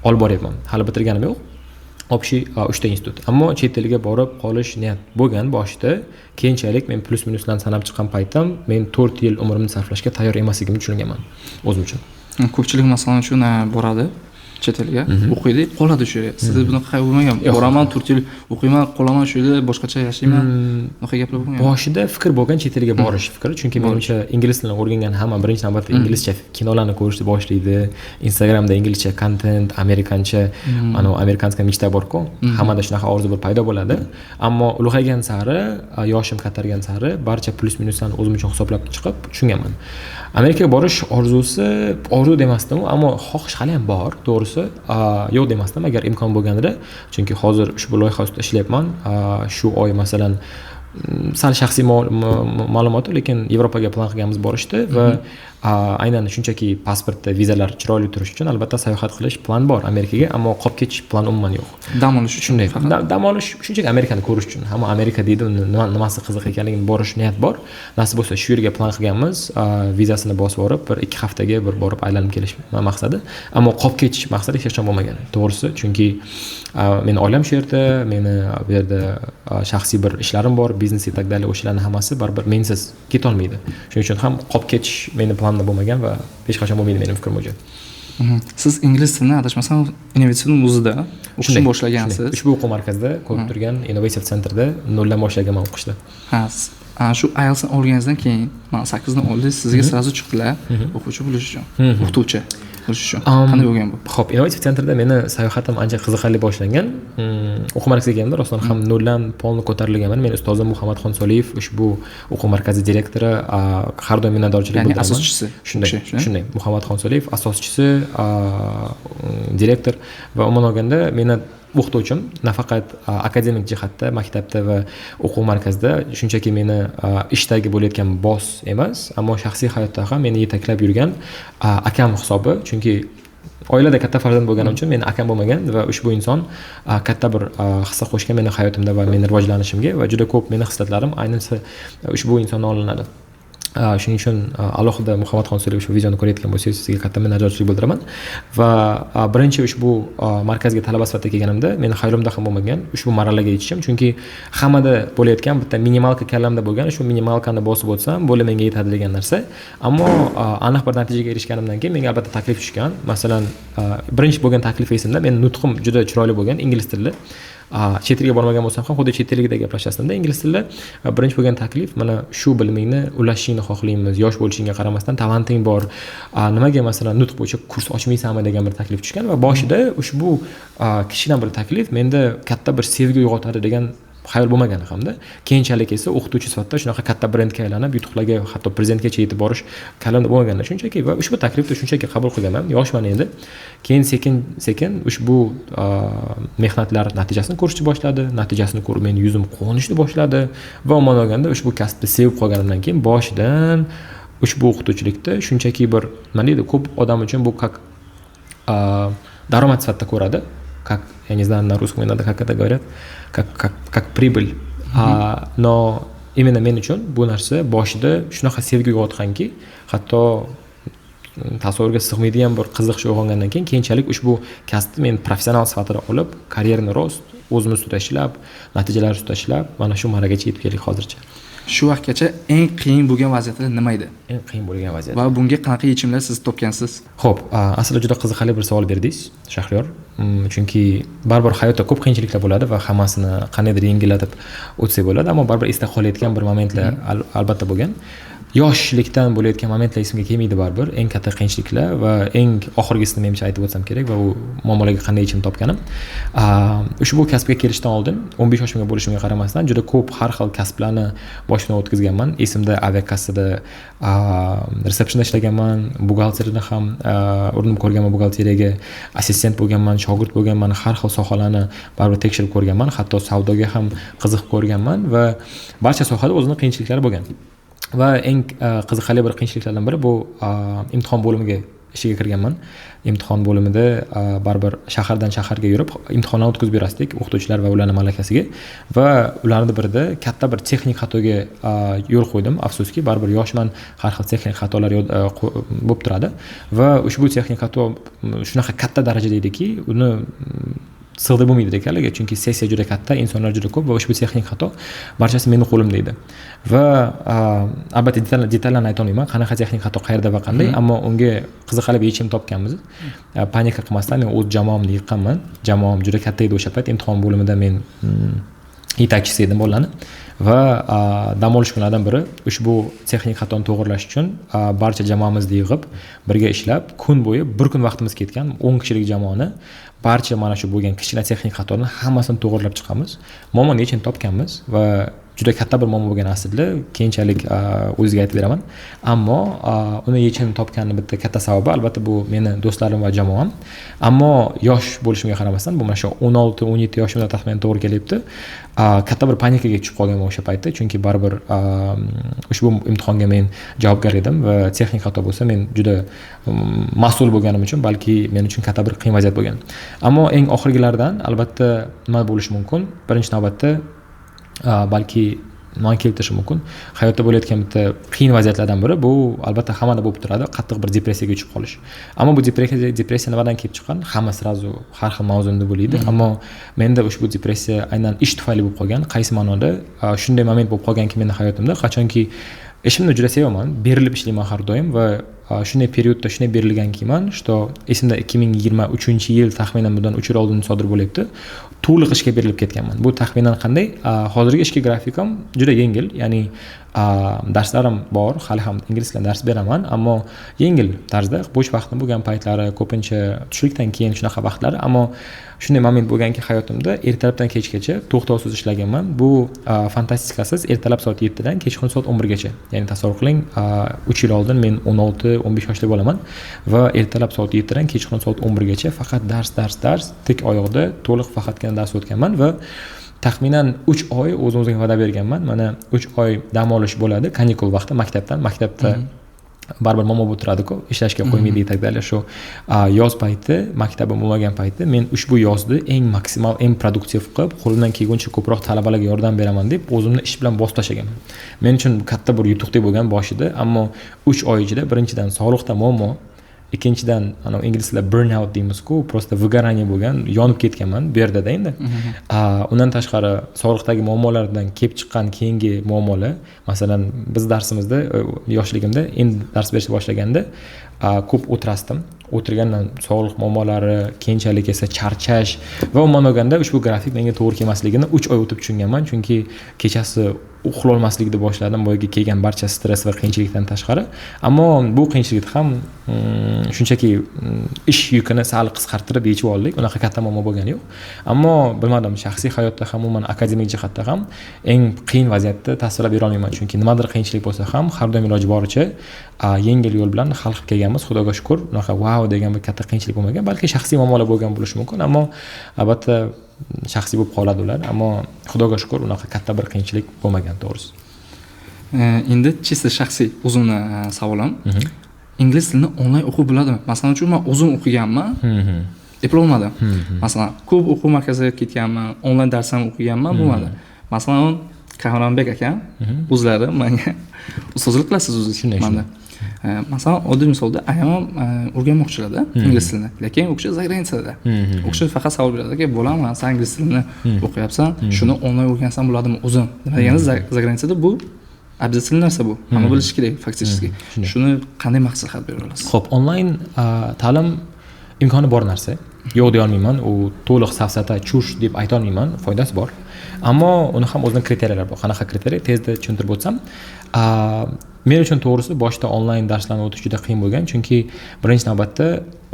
olib boryapman. Hali bitirganim yo'q. общий 3 institut. Ammo chet eliga borib qolish niyat bo'lgan boshida, keyinchalik men plus minuslarni sanab chiqqan paytim men 4 yil umrimni sarflashga tayyor emasligimni tushunganman o'zim uchun. Ko'pchilik masalan uchun boradi chet elga, o'qiydi, qoladi shu yerda. Sizda bunaqa bo'lmagan. Boraman 4 yil o'qiyman, qolaman shu yerda, boshqacha yashayman. Bunaqa gaplar bo'lmagan. Boshida fikr bo'lgan chet elga borish fikri, chunki menimcha ingliz tilini o'rgangan hamma birinchi navbatda inglizcha kinolarni ko'rishni boshlaydi. Instagramda inglizcha content, amerikancha, mana amerikanskiy mechta bor-ku, hammada shunaqa orzu bir paydo bo'ladi. Ammo ulg'aygan sari, yoshim kattayrgan sari barcha plus minuslarni o'zim uchun hisoblab chiqib tushunganman. Amerikaga borish orzu demasdim, ammo xohish hali ham bor, to'g'risi. Yo'q demasdim agar imkon bo'lganida, chunki hozir ushbu loyiha ustida ishlayapman. Shu oy masalan sal shaxsiy ma'lumot, lekin Yevropaga plan qilganmiz borishdi va aynan shunchaki pasportda vizalar chiroyli turish uchun albatta sayohat qilish plan bor Amerikaga, ammo qolib ketish plan umuman yo'q. Dam olish uchun dam olish shunchaki Amerikani ko'rish uchun. Hamma Amerika deydi, nimasi qiziq ekanligini borish niyat bor. Nasib bo'lsa shu yerga plan qilganmiz, vizasini bosib olib, 1-2 haftaga bir borib aylanib kelish maqsadi. Ammo qolib ketish maqsadi hech qachon bo'lmagan. To'g'risi, chunki meni oilam shu yerda, meni bu yerda shaxsiy bir ishlarim bor, biznes va tak dalay, o'shalarning hammasi baribir mensiz keta olmaydi. Shuning uchun ham qolib ketish meni planimda bo'lmagan va hech qachon bo'lmaydi mening fikrim bo'yicha. Siz ingliz tilini adashmasam innovatsion vuzida o'qishni boshlagansiz. Ushbu o'quv markazida ko'rib turgan Innovative Centerda noldan boshlaganman o'qishni. Shu IELTSni olganingizdan keyin, mana 8 ni oldingiz, sizga sразу chiqdilar o'quvchi bo'lish uchun, o'qituvchi bo'lish uchun. Qanday bo'lgan bu? Xo'p, Innovative Centerda meni sayohatim ancha qiziqarli boshlangan. O'quv markaziga kelganimda rostdan ham noldan polni ko'tarilganman. Men ustozim Muhammadxon Soliyev, ushbu o'quv markazi direktori, har doim minnatdorchilik bildiraman. Asoschisi. Shunday. Muhammadxon Soliyev asoschisi, direktor va umuman olganda meni o'qituvchim nafaqat akademik jihatda maktabda va o'quv markazida shunchaki meni ishdagi bo'layotgan boss emas, ammo shaxsiy hayotda ham meni yetaklab yurgan akam hisobi, chunki oilada katta farzand bo'lganim uchun meni akam bo'lmagan va ushbu inson katta bir hissa qo'shgan meni hayotimda va meni rivojlanishimga va juda ko'p meni xislatlarim ayniqsa ushbu insondan olinadi. Shuning uchun alohida Muhammadxon Soliyev ushbu videoni ko'rayotgan bo'lsangiz, sizga katta minnatdorchilik bildiraman. Va birinchi ushbu markazga talaba sifatida kelganimda meni xayolimda ham bo'lmagan ushbu marhalaga yetishim, chunki hammada bo'layotgan bitta minimalka kallamda bo'lgan, shu minimalkani bosib o'tsam, bo'la menga yetadi degan narsa. Ammo aniq bir natijaga erishganimdan keyin menga albatta taklif tushgan. Masalan, birinchi bo'lgan taklif esimda, men nutqim juda chiroyli bo'lgan, ingliz tilida. Chet elga bormagan bo'lsam ham xuddi chet ellikda gaplashasizda ingliz tilida. Birinchi bo'lgan taklif, mana shu bilimingni ulashishingni xohlaymiz, yosh bo'lishingga qaramasdan talenting bor. Nimaga masalan nutq bo'yicha kurs ochmaysanmi degan bir taklif tushgan va boshida ushbu kichkina bir taklif menda katta bir sevgi uyg'otadi degan xayol bo'lmagan hamda keyinchalik esa o'qituvchi sifatida shunaqa katta brendga aylanib, yutuqlarga, hatto prezidentgacha yetib borish kalamda bo'lmaganda shunchaki va ushbu taklifni shunchaki qabul qilganman. Yoshman endi. Keyin sekin ushbu mehnatlar natijasini ko'rishni boshladi. Natijasini ko'rib men yuzim quvonishni boshladi va umuman olganda ushbu kasbni sevib qolganimdan keyin boshidan ushbu o'qituvchilikda shunchaki bir nima deydi, ko'p odam uchun bu daromad sifatida ko'radi. Как, я не знаю на русском иногда как это говорят, как прибыль. Но именно men uchun bu narsa boshida shunaqa sevgi uyg'otganki, hatto tasavvurga sig'maydigan bir qiziqish uyg'ongandan keyin keyinchalik ushbu kasbni men professional sifatida olib, karyerni rost o'zim ustida ishlab, natijalar ustida ishlab, mana shu maragacha yetib keldik hozircha. Shu vaqtgacha eng qiyin bo'lgan vaziyatlar nima edi? Eng qiyin bo'lgan vaziyat. Va bunga qanaqa yechimlar siz topgansiz? Xo'p, aslida juda qiziqarli bir savol berdingiz, Shahriyor. Chunki baribir hayotda ko'p qiyinchiliklar bo'ladi va hammasini qandaydir yengillatib o'tsak bo'ladi, ammo baribir esda qolayotgan bir momentlar albatta bo'lgan. Yoshlikdan bo'layotgan momentlar esimga kelmaydi baribir. Eng katta qiyinchiliklar va eng oxirgisini menimcha aytib o'tsam kerak va u muammolarga qanday yechim topganim. Ushbu kasbga kelishdan oldin 15 yoshimga bo'lishimga qaramasdan juda ko'p har xil kasblarni boshimdan o'tkazganman. Esimda aviakassada resepsiyonda ishlaganman, buxgalteriyada ham urinib ko'rganman, buxgalteriyaga assistent bo'lganman, shogird bo'lganman, har xil sohalarni baribir tekshirib ko'rganman, hatto savdoga ham qiziqib ko'rganman va barcha sohada o'zining qiyinchiliklari bo'lgan. Va eng qiziqarli bir qiyinchiliklardan biri bu imtihon bo'limiga ishiga kirganman. Imtihon bo'limida baribir shahardan shaharga yurib imtihonlarni o'tkazib berasdik o'qituvchilar va ularning malakasiga va ularning birida katta bir texnik xatoga yo'l qo'ydim. Afsuski, baribir yoshman, har xil texnik xatolar bo'lib turadi va ushbu texnik xato shunaqa katta darajada ediki, uni sig'dib bo'lmaydi ekanligi, chunki sessiya juda katta, insonlar juda ko'p va ushbu texnik xato barchasi meni qo'limda edi. Va albatta detallarni ayta olmayman, qanaqa texnik xato qayerda va qanday, ammo unga qiziqarli yechim topganmiz. Panika qilmasdan men o'z jamoamni yiqqanman. Jamoam juda katta edi o'sha payt, imtihon bo'limida men yetakchisi edim bolalarni. Va dam olish kunlaridan biri ushbu texnik xatoni to'g'irlash uchun barcha jamoamizni yig'ib birga ishlab kun bo'yi bir kun vaqtimiz ketgan, 10 kishilik jamoani barcha mana shu bo'lgan kichkina texnik xatolarni hammasini to'g'irlab chiqamiz. Muammoni yechim topganmiz va juda katta bir muammo bo'lgan aslida, keyinchalik o'zingizga aytib beraman. Ammo uni yechim topganni bitta katta sababi albatta bu meni do'stlarim va jamoam. Ammo yosh bo'lishimga qaramasdan, bu mana shu 16-17 yoshimda taxminan to'g'ri kelyapti. Katta bir panikaga tushib qolganman o'sha paytda, chunki baribir ushbu imtihonga men javobgar edim va texnik xato bo'lsa men juda mas'ul bo'lganim uchun balki men uchun katta bir qiyin vaziyat bo'lgan. Ammo eng oxirgilaridan albatta nima bo'lishi mumkin? Birinchi navbatda balki non keltirishi mumkin. Hayotda bo'layotgan bitta qiyin vaziyatlardan biri bu albatta hammada bo'lib turadi, qattiq bir depressiyaga tushib qolish. Ammo bu depressiya nimadan kelib chiqqan? Hamma sirazu har xil mavzunda bo'laydi, ammo menda ushbu depressiya aynan ish tufayli bo'lib qolgan. Qaysi ma'noda? Shunday moment bo'lib qolganki meni hayotimda, qachonki ishimni juda sevaman, berilib ishlayman har doim va shunday periodda shunday berilgankiman, что esimda 2023-yil taxminan bundan 3 yil oldin sodir bo'lyapti. To'liq ishga berilib ketganman. Bu taxminan qanday? Hozirgi ishga grafikam juda yengil, ya'ni darslarim bor, hali ham ingliz tilida dars beraman, ammo yengil tarzda bo'sh vaqtim bo'lgan paytlari, ko'pincha tushlikdan keyin shunaqa vaqtlari, ammo shunday moment bo'lganki hayotimda ertalabdan kechgacha to'xtovsiz ishlaganman. Bu fantastikasiz ertalab soat 7 dan kechqurun soat 11 gacha. Ya'ni tasavvur qiling, 3 yil oldin men 16-15 yoshda bo'laman va ertalab soat 7 dan kechqurun soat 11 gacha faqat dars, tik oyoqda to'liq faqatgina dars o'tganman va taxminan 3 oy o'zimga va'da berganman. Mana 3 oy dam olish bo'ladi, kanikul vaqti maktabda baribir muammo bo'lib turadi-ku, ishlashga qo'ymaydi yetakdalar. Shu yoz payti, maktabim bo'lmagan payti men ushbu yozni eng maksimal, eng produktiv qilib, qo'limdan kelguncha ko'proq talabalarga yordam beraman deb o'zimni ish bilan bosib tashlaganman. Men uchun katta bir yutuqdek bo'lgan boshida, ammo 3 oy ichida birinchidan sog'liqda muammo, ikkinchidan ingliz tilida burnout deymiz-ku, prosta выгорание bo'lgan, yonib ketganman bu yerda endi. Undan tashqari sog'liqdagi muammolardan kelib chiqqan keyingi muammolar, masalan, biz darsimizda yoshligimda endi dars berishni boshlaganda ko'p o'tirasdim. O'tirgandan sog'liq muammolari, keyinchalik esa charchash va umuman olganda ushbu grafik menga to'g'ri kelmasligini 3 oy o'tib tushunganman, chunki kechasi uxlolmaslikni boshladim, boyagi kelgan barcha stress va qiyinchilikdan tashqari. Ammo bu qiyinchilikni ham shunchaki ish yukini sal qisqartirib yechib oldik. Unaqa katta muammo bo'lgani yo'q. Ammo bilmadim, shaxsiy hayotda ham, umuman akademik jihatda ham eng qiyin vaziyatni tasvirlab bera olmayman, chunki nimadir qiyinchilik bo'lsa ham har doim iloji boricha yengil yo'l bilan hal qilib kelganmiz, xudoga shukr. Unaqa wow degan bir katta qiyinchilik bo'lmagan, balki shaxsiy muammolar bo'lgan bo'lishi mumkin, ammo albatta shaxsiy bo'lib qoladi ular, ammo xudoga shukr unaqa katta bir qiyinchilik bo'lmagan, to'g'risi. Endi chista shaxsiy o'zimni savolim. Ingliz tilini onlayn o'qib bo'ladimi? Masalan, uchun men o'zim o'qiganman. Eplolmadim. Masalan, ko'p o'quv markaziga ketganman, onlayn dars ham o'qiganman, bo'lmadi. Masalan, Qahramonbek akam o'zlari menga ustozlik qilasiz o'zingiz menda. Masalan, oddiy misolda ayam o'rganmoqchilar-da ingliz tilini, lekin u kishi заграницада. U kishi faqat savol beradi-ki, "Bo'lam, sen ingliz tilini o'qiyapsan, shuni onlayn o'rgansam bo'ladimi o'zim?" Nima degani заграницада bu обязательный narsa bu. Hamma bilish kerak faktiski. Shuni qanday maslahat bera olasiz? Xo'p, onlayn ta'lim imkoni bor narsa. Yo'q deya olmayman, u to'liq safsata, chush deb ayta olmayman, foydasi bor. Ammo uni ham o'zining kriteriyalar bor. Qanaqa kriteriya? Tezda tushuntirib o'tsam, men uchun to'g'risi boshda onlayn darslarni o'tish juda qiyin bo'lgan, chunki birinchi navbatda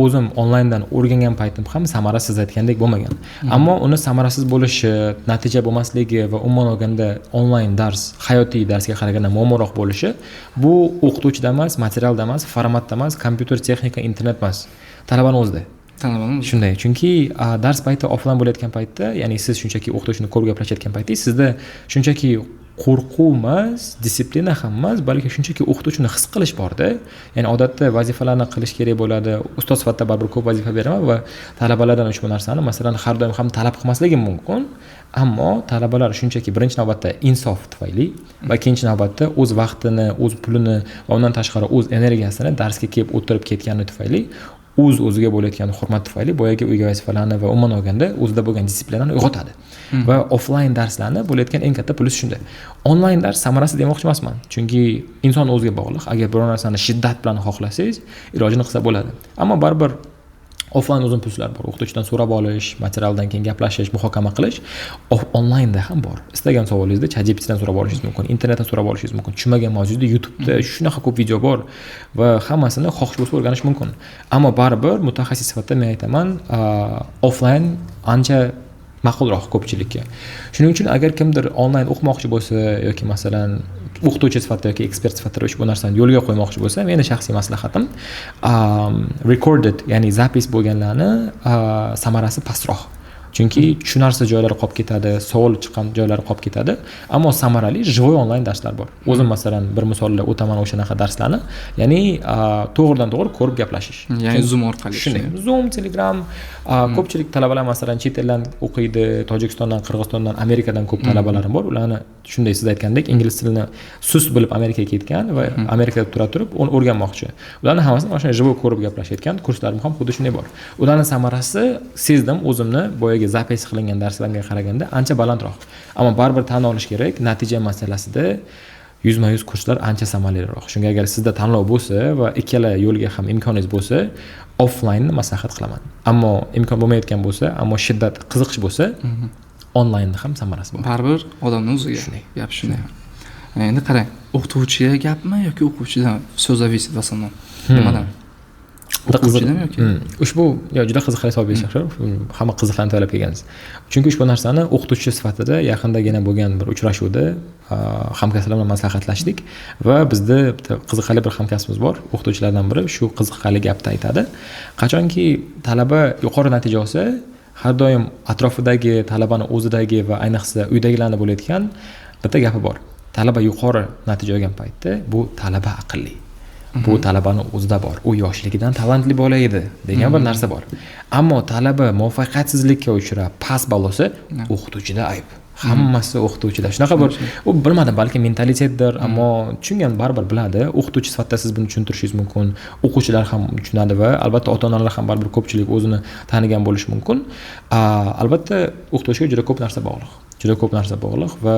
o'zim onlayndan o'rgangan paytim ham samarasiz aytgandek bo'lmagan. Ammo uni samarasiz bo'lishi, natija bo'lmasligi va umuman olganda onlayn dars, hayotiy darsga qaraganda muammoroq bo'lishi, bu o'qituvchida emas, materialda emas, formatda emas, kompyuter texnika, internet emas, talabani o'zida. Shunday, chunki dars payti offlayn bo'layotgan paytda, ya'ni siz shunchaki o'qituvchini ko'rib gaplashayotgan paytingiz, sizda shunchaki qo'rquv emas, disiplina ham emas, balki shunchaki o'qituvchini his qilish bor-da. Ya'ni odatda vazifalarni qilish kerak bo'ladi. Ustoz sifatida baribir ko'p vazifa beraman va talabalardan ushbu narsani masalan har doim ham talab qilmasligim mumkin. Ammo talabalar shunchaki birinchi navbatda insof tufayli va ikkinchi navbatda o'z vaqtini, o'z pulini va undan tashqari o'z energiyasini darsga kelib o'tirib ketgani tufayli o'ziga bo'layotgan hurmat tufayli boyagi uyga vazifalarni va umuman olganda o'zida bo'lgan disiplinani uyg'otadi. Va offlayn darslarni bo'layotgan eng katta plyusi shunda. Onlayn dars samarasi demoqchi emasman. Chunki inson o'ziga bog'liq. Agar biror narsani shiddat bilan xohlasangiz, ilojini qilsa bo'ladi. Ammo baribir offlayn uzun plyuslar bor. O'qituvchidan so'rab olish, materialdan keyin gaplashish, muhokama qilish onlaynda ham bor. Istagan savolingizni ChatGPTdan so'rab olishingiz mumkin, internetdan so'rab olishingiz mumkin. Tushunmagan mavzuda YouTube'da shunaqa ko'p video bor va hammasini xohish bo'lsa o'rganish mumkin. Ammo baribir mutaxassis sifatida men aytaman, offlayn ancha ma'qulroq ko'pchilikka. Shuning uchun agar kimdir onlayn o'qimoqchi bo'lsa yoki masalan o'qituvchi sifatida yoki ekspert sifatida ushbu narsani yo'lga qo'ymoqchi bo'lsa, meni shaxsiy maslahatim recorded, ya'ni zapis bo'lganlarni samarasi pastroq. Chunki tushunarsiz joylari qolib ketadi, savol chiqqan joylari qolib ketadi, ammo samarali живой onlayn darslar bor. O'zim masalan bir misolda o'taman o'shanaqa darslarni, ya'ni to'g'ridan to'g'ri ko'rib gaplashish. Ya'ni Zoom orqali. Shunday. Zoom, Telegram, ko'pchilik talabalar masalan chet eldan o'qiydi, Tojikistondan, Qirg'izistondan, Amerikadan ko'p talabalarim bor. Ularni shunday siz aytgandek ingliz tilini sust bilib Amerikaga ketgan va Amerikada turib uni o'rganmoqchi. Ularni hammasini mana shunday живой ko'rib gaplashayotgan kurslarim ham xuddi shunday bor. Ularning samarasi sezdim o'zimni boyaga zapis qilingan darslarga qaraganda ancha balandroq. Ammo baribir tan olish kerak, natija masalasida yuzma-yuz kurslar ancha samaraliroq. Shunga agar sizda tanlov bo'lsa va ikkala yo'lga ham imkoningiz bo'lsa, offlaynni maslahat qilaman. Ammo imkon bo'lmayotgan bo'lsa, ammo shiddat qiziqish bo'lsa, onlaynda ham samarasi bor. Baribir odamning o'ziga gap shunday. Endi qarang, o'qituvchiga gapmi yoki o'quvchidan so'z zavисит в основном. Nimadan? O'quvchidan yoki ushbu juda qiziq savol berishlar. Hamma qiziqlanib talab kelgansiz. Chunki ushbu narsani o'qituvchi sifatida yaqindagina bo'lgan bir uchrashuvda hamkasblar bilan maslahatlashdik va bizda bitta qiziqarli bir hamkasbimiz bor. O'qituvchilardan biri shu qiziqarli gapni aytadi. Qachonki talaba yuqori natija olsa, har doim atrofidagi talabani o'zidagi va ayniqsa uydagilarni bo'layotgan bitta gapi bor. Talaba yuqori natija olgan paytda bu talaba aqlli. Bu talabani o'zida bor. U yoshligidan talantli bola edi degan bir narsa bor. Ammo talaba muvaffaqiyatsizlikka uchrab, past balosi o'qituvchida ayb. Hammasi o'qituvchida. Shunaqa bir u bilmadim, balki mentalitetdir, ammo tushungan baribir biladi. O'qituvchi sifatida siz buni tushuntirishingiz mumkin. O'quvchilar ham tushunadi va albatta ota-onalar ham baribir ko'pchilik o'zini tanigan bo'lishi mumkin. Albatta o'qituvchiga juda ko'p narsa bog'liq. Juda ko'p narsa bog'liq va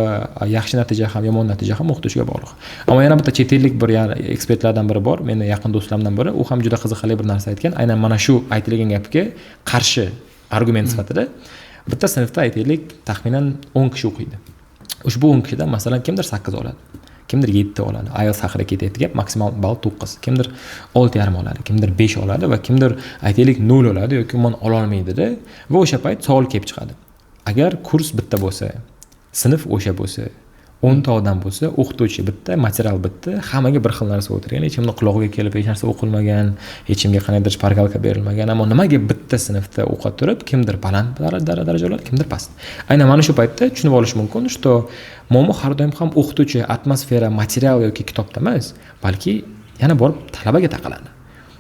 yaxshi natija ham, yomon natija ham o'qituvchiga bog'liq. Ammo yana bitta chet ellik bir ekspertlardan biri bor, meni yaqin do'stlarimdan biri, u ham juda qiziqarli bir narsa aytgan. Aynan mana shu aytilgan gapga qarshi argument sifatida bitta sinfda aytaylik, taxminan 10 kishi o'qiydi. Ushbu 10 kishidan masalan kimdir 8 oladi, kimdir 7 oladi. IELTS haqida ketyapti, maksimal ball 9, kimdir 6,5 oladi, kimdir 5 oladi va kimdir aytaylik 0 oladi yoki umuman ola olmaydi-da va o'sha payt savol kelib chiqadi. Agar kurs bitta bo'lsa, sinf o'sha bo'lsa, 10 ta odam bo'lsa, o'qituvchi bitta, material bitta, hammaga bir xil narsa o'tirgan, hech kimning qulog'iga kelib hech narsa o'qilmagan, hech kimga qanaydir shpargalka berilmagan, ammo nimaga bitta sinfda o'qib turib, kimdir baland daraja oladi, kimdir past. Aynan mana shu paytda tushunib olish mumkin, что muammo har doim ham o'qituvchi, atmosfera, material yoki kitobda emas, balki yana borib talabaga taqaladi.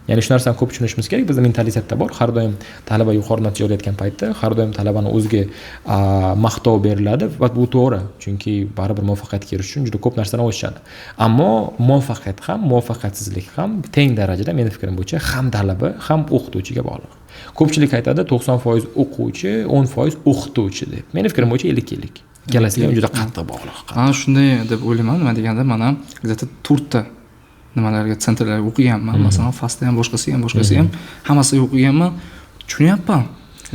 Ya'ni shu narsani ko'p tushunishimiz kerak. Bizda mentalitetda bor. Har doim talaba yuqori natija olayotgan paytda har doim talabani o'ziga maqtov beriladi va bu to'g'ri. Chunki baribir muvaffaqiyatga erishish uchun juda ko'p narsadan o'tishadi. Ammo muvaffaqiyat ham, muvaffaqiyatsizlik ham teng darajada meni fikrim bo'yicha ham talaba, ham o'qituvchiga bog'liq. Ko'pchilik aytadi 90% o'quvchi, 10% o'qituvchi deb. Meni fikrim bo'yicha 50-50. Ikkalasiga juda qattiq bog'liq. Shunday deb o'ylayman. Nima deganda, mana где-то 4 ta nimalarga sentrlarga o'qiganman. Masalan, fastda ham, boshqasi ham, hammasiga o'qiganman. Tushunyapman,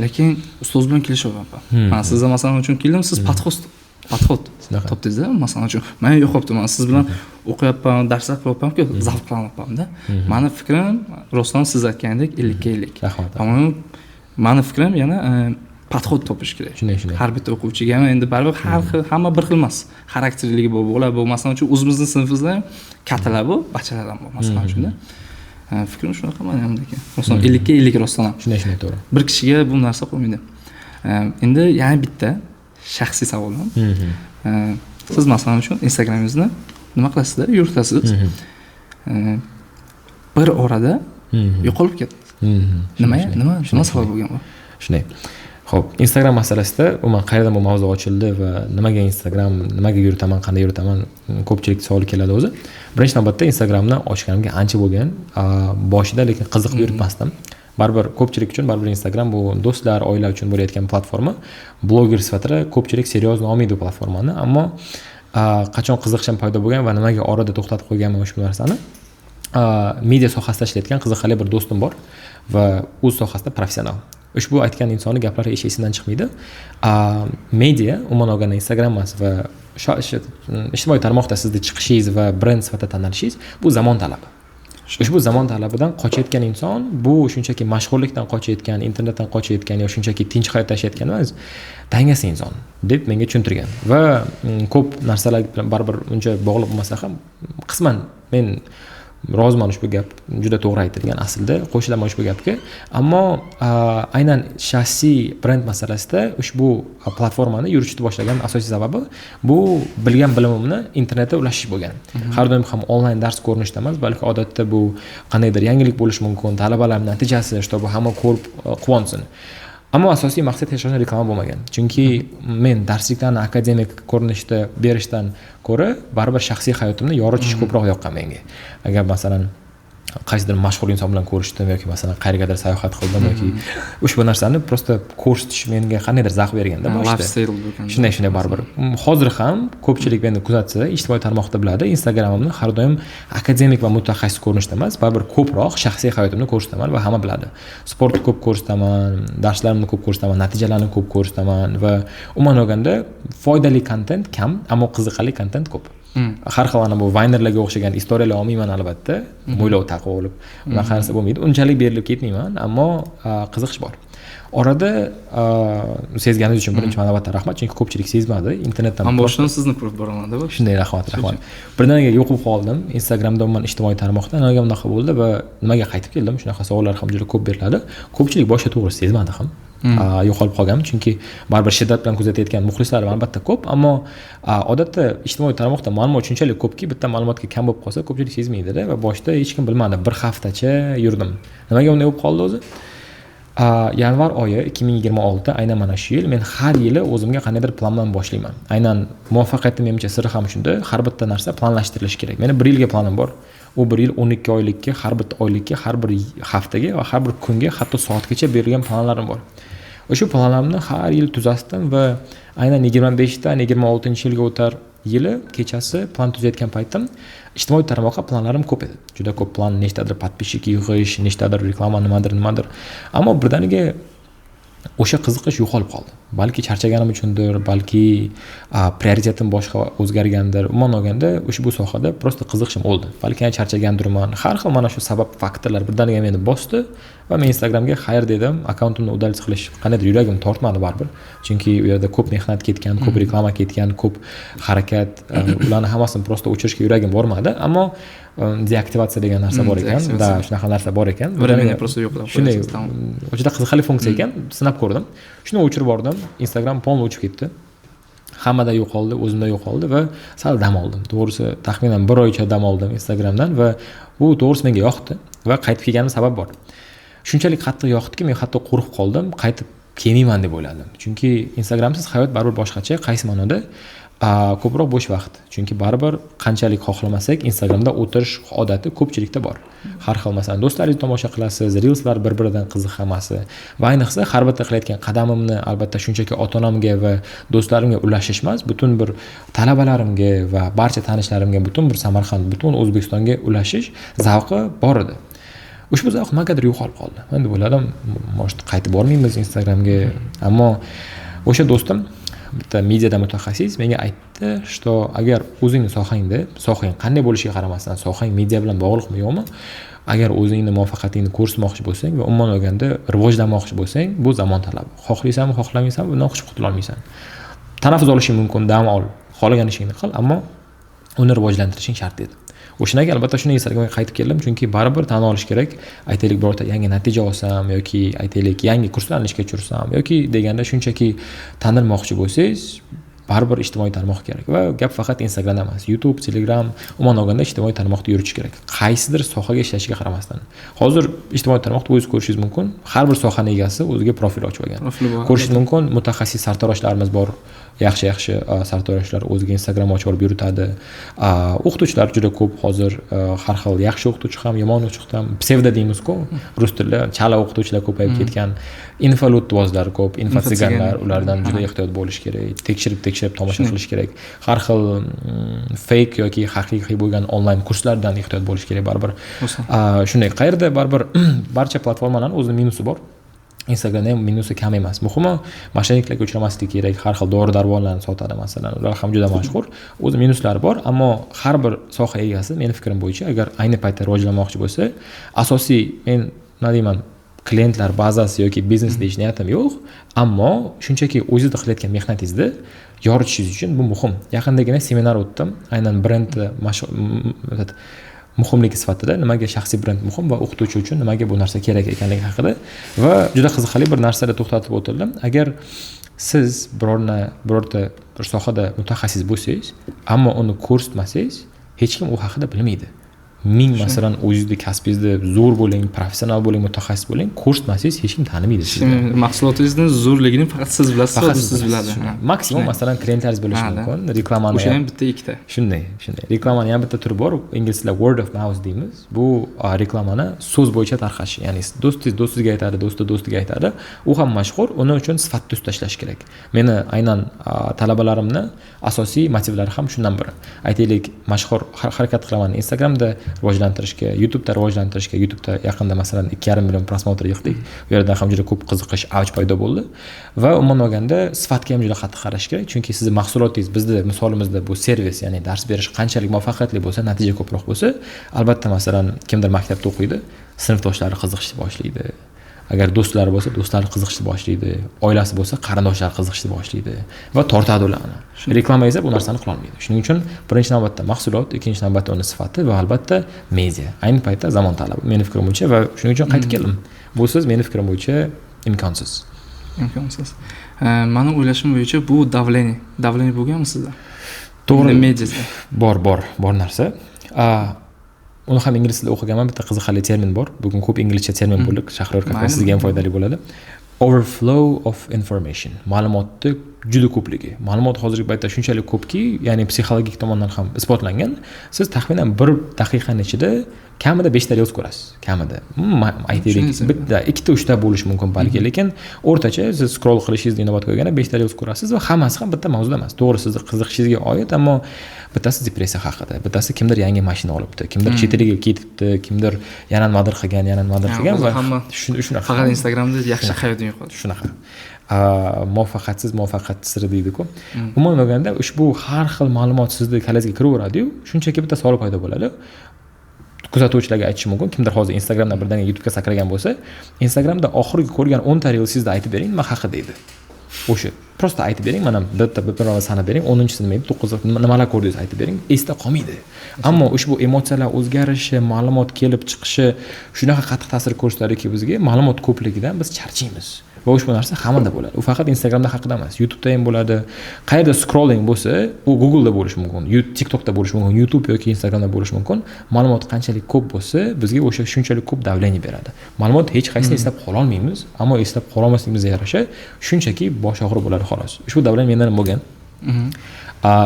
lekin ustoz bilan kelishyapman. Men sizga masalan uchun keldim, siz podxod topdingiz-da, masalan uchun. Men yo'qopti, men siz bilan o'qiyapman, darslar qilyapman-ku, zavq qilyapman-da. Meni fikrim, rostdan siz aytgandek 50-50. Ammo meni fikrim yana podxod topish kerak. Shunday. Har bitta o'quvchiga ham endi baribir hamma bir xil emas. Xarakterligi bo'lar, bu masalan uchun o'zimizning sinfimizda ham kattalar bor, bachalar ham bor masalan uchun-da. Fikrim shunaqa men ham lekin. Masalan 50 ga 50 rostdan ham. Shunday to'g'ri. Bir kishiga bu narsa qo'ymaydi. Endi yana bitta shaxsiy savolim. Siz masalan uchun Instagramingizni nima qilasizlar? Yuritasiz. Bir orada yo'qolib ketdi. Nima sabab bo'lgan bu? Shunday. Xo'p, Instagram masalasida umuman qayerdan bu mavzu ochildi va nimaga Instagram, nimaga yuritaman, qanday yuritaman, ko'pchilik savol keladi o'zi. Birinchi navbatda Instagramni ochganimga ancha bo'lgan, boshida lekin qiziqib yuritmasdim. baribir ko'pchilik uchun baribir Instagram bu do'stlar, oila uchun bo'layotgan platforma. Bloger sifatida ko'pchilik seryoz olmaydi bu platformani, ammo qachon qiziqishim paydo bo'lgan va nimaga orada to'xtatib qo'yganman ushbu narsani, media sohasida ishlayotgan qiziqarli bir do'stim bor va o'z sohasida professional. Ushbu aytgan insonni gaplari esimdan chiqmaydi. Media umuman olganda Instagram emas va ijtimoiy tarmoqda sizni chiqishingiz va brend sifatida tanlanishingiz bu zamon talabi. Ushbu zamon talabidan qochayotgan inson bu shunchaki mashhurlikdan qochayotgan, internetdan qochayotgan yo shunchaki tinch hayot yashayotgan emas, dangasa inson deb menga tushuntirgan. Va ko'p narsalar bilan baribir uncha bog'liq bo'lmasa ham qisman men roziman ushbu gap juda to'g'ri aytilgan, aslida qo'shilaman ushbu gapga, ammo aynan shaxsiy brend masalasida ushbu platformani yuritishni boshlagan asosiy sababi bu bilgan bilimimni internetda ulashish bo'lgan. Har doim ham onlayn dars ko'rinishida emas, balki odatda bu qandaydir yangilik bo'lishi mumkin, talabalar natijasi, bu hamma ko'rib quvonsin. Ammo asosiy maqsad hech qachon reklama bo'lmagan. Chunki men darsliklarni akademik ko'rinishda berishdan ko'ra baribir shaxsiy hayotimni yoritish ko'proq yoqqan menga. Agar masalan qaysidir mashhur inson bilan ko'rishdim yoki masalan qayergadir sayohat qildim yoki ushbu narsani prosta ko'rsatish menga qandaydir zavq berganda boshida. Shunday baribir. Hozir ham ko'pchilik meni kuzatsa, ijtimoiy tarmoqda biladi, Instagramimni har doim akademik va mutaxassis ko'rinishda emas, baribir ko'proq shaxsiy hayotimni ko'rsataman va hamma biladi. Sportni ko'p ko'rsataman, darslarimni ko'p ko'rsataman, natijalarni ko'p ko'rsataman va umuman olganda foydali kontent kam, ammo qiziqarli kontent ko'p. Har xil ana bu Vinerlarga o'xshagan istoriyalar olmayman albatta, mo'ylov taqib olib, unaqa narsa bo'lmaydi. Unchalik berilib ketmayman, ammo qiziqish bor. Orada sezganingiz uchun birinchi navbatda rahmat, chunki ko'pchilik sezmadi. Internetdan men boshdan sizni ko'rib boraman-da. Shunday, rahmat. Birdaniga yo'qib qoldim. Instagramda umuman ijtimoiy tarmoqda nimaga bunaqa bo'ldi va nimaga qaytib keldim? Shunaqa savollar ham juda ko'p beriladi. Ko'pchilik boshqa to'g'ri sezmadi ham. Yo'qolib qolgan, chunki baribir shiddat bilan kuzatayotgan muxlislarim albatta ko'p, ammo odatda ijtimoiy tarmoqda ma'lumot shunchalik ko'pki, bitta ma'lumotga kam bo'lib qolsa ko'pchilik sezmaydi-da va boshida hech kim bilmadi. Bir haftacha yurdim. Nimaga bunday bo'lib qoldi o'zi? Yanvar oyi 2026 aynan mana shu yil men har yili o'zimga qandaydir plan bilan boshlayman. Aynan muvaffaqiyatim menimcha siri ham shunda, har bitta narsa planlashtirilishi kerak. Meni 1 yilga planim bor. U 1 yil 12 oylikka, har bitta oylikka, har bir haftaga va har bir kunga, hatto soatgacha berilgan planlarim bor. O'sha planlarimni har yil tuzasdim va aynan 25dan 26-yilga o'tar yili kechasi plan tuzayotgan paytim ijtimoiy tarmoqqa planlarim ko'p edi. Juda ko'p plan, nechtadir подписчик yig'ish, nechtadir reklama, nimadir. Ammo birdaniga o'sha qiziqish yo'qolib qoldi. Balki charchaganim uchundir, balki prioritetim boshqa o'zgargandir. Umuman olganda ushbu sohada prosta qiziqishim o'ldi. Balki charchagandirman. Har xil mana shu sabab faktorlar birdaniga meni bosdi va men Instagramga xayr dedim. Akkauntimni udalist qilish qanday yuragim tortmadi baribir. Chunki u yerda ko'p mehnat ketgan, ko'p reklama ketgan, ko'p harakat, ularni hammasini prosta o'chirishga yuragim bormadi, ammo deaktivatsiya degan narsa bor ekan, shunaqa narsa bor ekan. Birdaniga prosta yo'qlab qo'yasiz. Juda qiziqarli funksiya ekan, sinab ko'rdim. Shuni o'chirib bordim. Instagram polni o'chib ketdi. Hammada yo'qoldi, o'zimda yo'qoldi va sal dam oldim. To'g'risi, taxminan 1 oycha dam oldim Instagramdan va bu to'g'risi menga yoqdi va qaytib kelganim sabab bor. Shunchalik qattiq yoqdiki, men hatto qo'rqib qoldim, qaytib kelmayman deb o'yladim. Chunki Instagramsiz hayot baribir boshqacha, qaysi ma'noda? Ko'proq bo'sh vaqt. Chunki baribir qanchalik xohlamasak Instagramda o'tirish odati ko'pchilikda bor. Har xil masalan do'stlaringizni tomosha qilasiz, reelslar bir-biridan qiziq hammasi. Va ayniqsa har bitta qilayotgan qadamimni albatta shunchaki ota-onamga va do'stlarimga ulashish emas, butun bir talabalarimga va barcha tanishlarimga, butun bir Samarqand, butun O'zbekistonga ulashish zavqi bor edi. Ushbu zavq nimagadir yo'qolib qoldi. Men deb o'yladim, "Может, qaytib bormaymiz Instagramga?" Ammo o'sha do'stim bitta mediada mutaxassis menga aytdi, что agar o'zingning sohang qanday bo'lishiga qaramasdan, sohang media bilan bog'liqmi yo'qmi, agar o'zingning muvaffaqiyatingni ko'rsatmoqchi bo'lsang va umuman olganda rivojlanmoqchi bo'lsang, bu zamon talabi. Xohlaysanmi, xohlamaysanmi, bundan qochib qutula olmaysan. Tanaffus olishing mumkin, dam ol, xohlagan ishingni qil, ammo uni rivojlantirishing shart edi. O'shanaga albatta shuni Instagramga qaytib keldim, chunki baribir tan olish kerak, aytaylik birorta yangi natija olsam yoki aytaylik yangi kurslarni ishga tushirsam yoki deganda shunchaki tanilmoqchi bo'lsangiz, baribir ijtimoiy tarmoq kerak va gap faqat Instagramda emas, YouTube, Telegram, umuman olganda ijtimoiy tarmoqda yuritish kerak. Qaysidir sohaga ishlashiga qaramasdan. Hozir ijtimoiy tarmoqda o'zingiz ko'rishingiz mumkin, har bir sohaning egasi o'ziga profil ochib olgan. Ko'rishingiz mumkin, mutaxassis sartaroshlarimiz bor. Yaxshi sartaroshlar o'ziga Instagram ochib olib yuritadi. O'qituvchilar juda ko'p hozir, har xil yaxshi o'qituvchi ham, yomon o'qituvchi ham, psevdo deymiz-ku, rus tilida chala o'qituvchilar ko'payib ketgan. Infolutbozlar ko'p, infotsiganlar, ulardan juda ehtiyot bo'lish kerak. Tekshirib tomosha qilish kerak. Har xil fake yoki haqiqiy bo'lgan onlayn kurslardan ehtiyot bo'lish kerak baribir. Shunday, qayerda baribir barcha platformalarning o'zining minusi bor. Instagramda ham minusi kam emas. Muhimi, mashinaliklarga uchramaslik kerak. Har xil dori-darmonlarni sotadi masalan. Ular ham juda mashhur. O'z minuslari bor, ammo har bir soha egasi, meni fikrim bo'yicha, agar ayni paytda rivojlanmoqchi bo'lsa, asosiy men nima deyman, klientlar bazasi yoki biznes deyish niyatim yo'q, ammo shunchaki o'zingizda qilayotgan mehnatingizni yoritishingiz uchun bu muhim. Yaqindagina seminar o'tdim, aynan brendni muhimligi sifatida, nimaga shaxsiy brend muhim va o'qituvchi uchun nimaga bu narsa kerak ekanligi haqida va juda qiziqarli bir narsada to'xtatib o'tildim. Agar siz birorta bir sohada mutaxassis bo'lsangiz, ammo uni ko'rsatmasangiz, hech kim u haqida bilmaydi. Masalan, o'zingizning kasbingizda zo'r bo'ling, professional bo'ling, mutaxassis bo'ling, ko'rsatmasangiz hech kim tanimaydi sizni. Mahsulotingizni zo'rligini faqat siz bilasiz, faqat siz biladi. Maksimum masalan klientlaringiz bilishi mumkin, reklamani. O'sha ham bitta ikkita. Shunday. Reklamani ham bitta turi bor, ingliz tilida word of mouth deymiz. Bu reklamani so'z bo'yicha tarqatish, ya'ni do'stiga aytadi, do'stiga aytadi. U ham mashhur, uning uchun sifatli tashlash kerak. Meni aynan talabalarimni asosiy motivlari ham shundan biri. Aytaylik, mashhur harakat qilaman Instagramda rivojlantirishga, YouTube'da rivojlantirishga. YouTube'da yaqinda masalan 2,5 million prosmotr yig'dik. Bu yerdan ham juda ko'p qiziqish, avj paydo bo'ldi. Va umuman olganda sifatga ham juda qattiq qarash kerak, chunki sizning mahsulotingiz, bizda misolimizda bu servis, ya'ni dars berish qanchalik muvaffaqiyatli bo'lsa, natija ko'proq bo'lsa, albatta masalan kimdir maktabda o'qiydi, sinfdoshlari qiziqishni boshlaydi. Agar do'stlari bo'lsa, do'stlari qiziqishni boshlaydi. Oilasi bo'lsa, qarindoshlari qiziqishni boshlaydi va tortadi ularni. Reklama esa bu narsani qila olmaydi. Shuning uchun birinchi navbatda mahsulot, ikkinchi navbatda uni sifati va albatta media. Ayni paytda zamon talabi, meni fikrim bo'yicha va shuning uchun qaytib keldim. Busiz meni fikrim bo'yicha imkonsiz. Meni o'ylashim bo'yicha bu davleniya bo'lganmi sizda? To'g'ri, mediada. Bor narsa. Uni ham ingliz tilida o'qiganman, bitta qiziqarli termin bor. Bugun ko'p inglizcha termin bo'ldi, Shahriyor katta sizga ham foydali bo'ladi. Overflow of information. Ma'lumotning juda ko'pligi. Ma'lumot hozirgi paytda shunchalik ko'pki, ya'ni psixologik tomondan ham isbotlangan. Siz taxminan 1 daqiqaning ichida kamida 5 ta reels ko'rasiz. Kamida. Aytaylik, bitta, ikkita, uchta bo'lishi mumkin balki, lekin o'rtacha siz scroll qilishingizni inobatga olganda 5 ta reels ko'rasiz va hammasi ham bitta mavzuda emas. To'g'ri, sizni qiziqishingizga oid, ammo bittasi depressiya haqida, bittasi kimdir yangi mashina olibdi, kimdir chet elga ketibdi, kimdir yana nimadir qilgan va shunaqa. Faqat Instagramda yaxshi hayotni yo'qotdi. Shunaqa. Muvaffaqiyat siri deydi-ku. Umuman olganda ushbu har xil ma'lumot sizning kalangizga kiraveradi-yu, shunchaki bitta savol paydo bo'ladi. Kuzatuvchilarga aytishim mumkin, kimdir hozir Instagramdan birdaniga YouTube'ga sakragan bo'lsa, Instagramda oxirgi ko'rgan 10 ta reelsingizda aytib bering, nima haqida deydi. O'sha prosta aytib bering, mana biror sanab bering, 10-chisi nima edi, 9 nimalar ko'rdingiz aytib bering, esda qolmaydi. Ammo ushbu emotsiyalar o'zgarishi, ma'lumot kelib chiqishi shunaqa qattiq ta'sir ko'rsatadiki bizga, ma'lumot ko'pligidan biz charchaymiz. Va ushbu narsa hammada bo'ladi. U faqat Instagramda haqida emas, YouTube'da ham bo'ladi. Qayerda scrolling bo'lsa, u Google'da bo'lishi mumkin, TikTok'da bo'lishi mumkin, YouTube yoki Instagramda bo'lishi mumkin. Ma'lumot qanchalik ko'p bo'lsa, bizga o'sha shunchalik ko'p davleniya beradi. Ma'lumot hech qaysini eslab qola olmaymiz, ammo eslab qola olmasligimizga yarasha shunchaki bosh og'riq bo'ladi xolos. Ushbu davleniya mendan bo'lgan.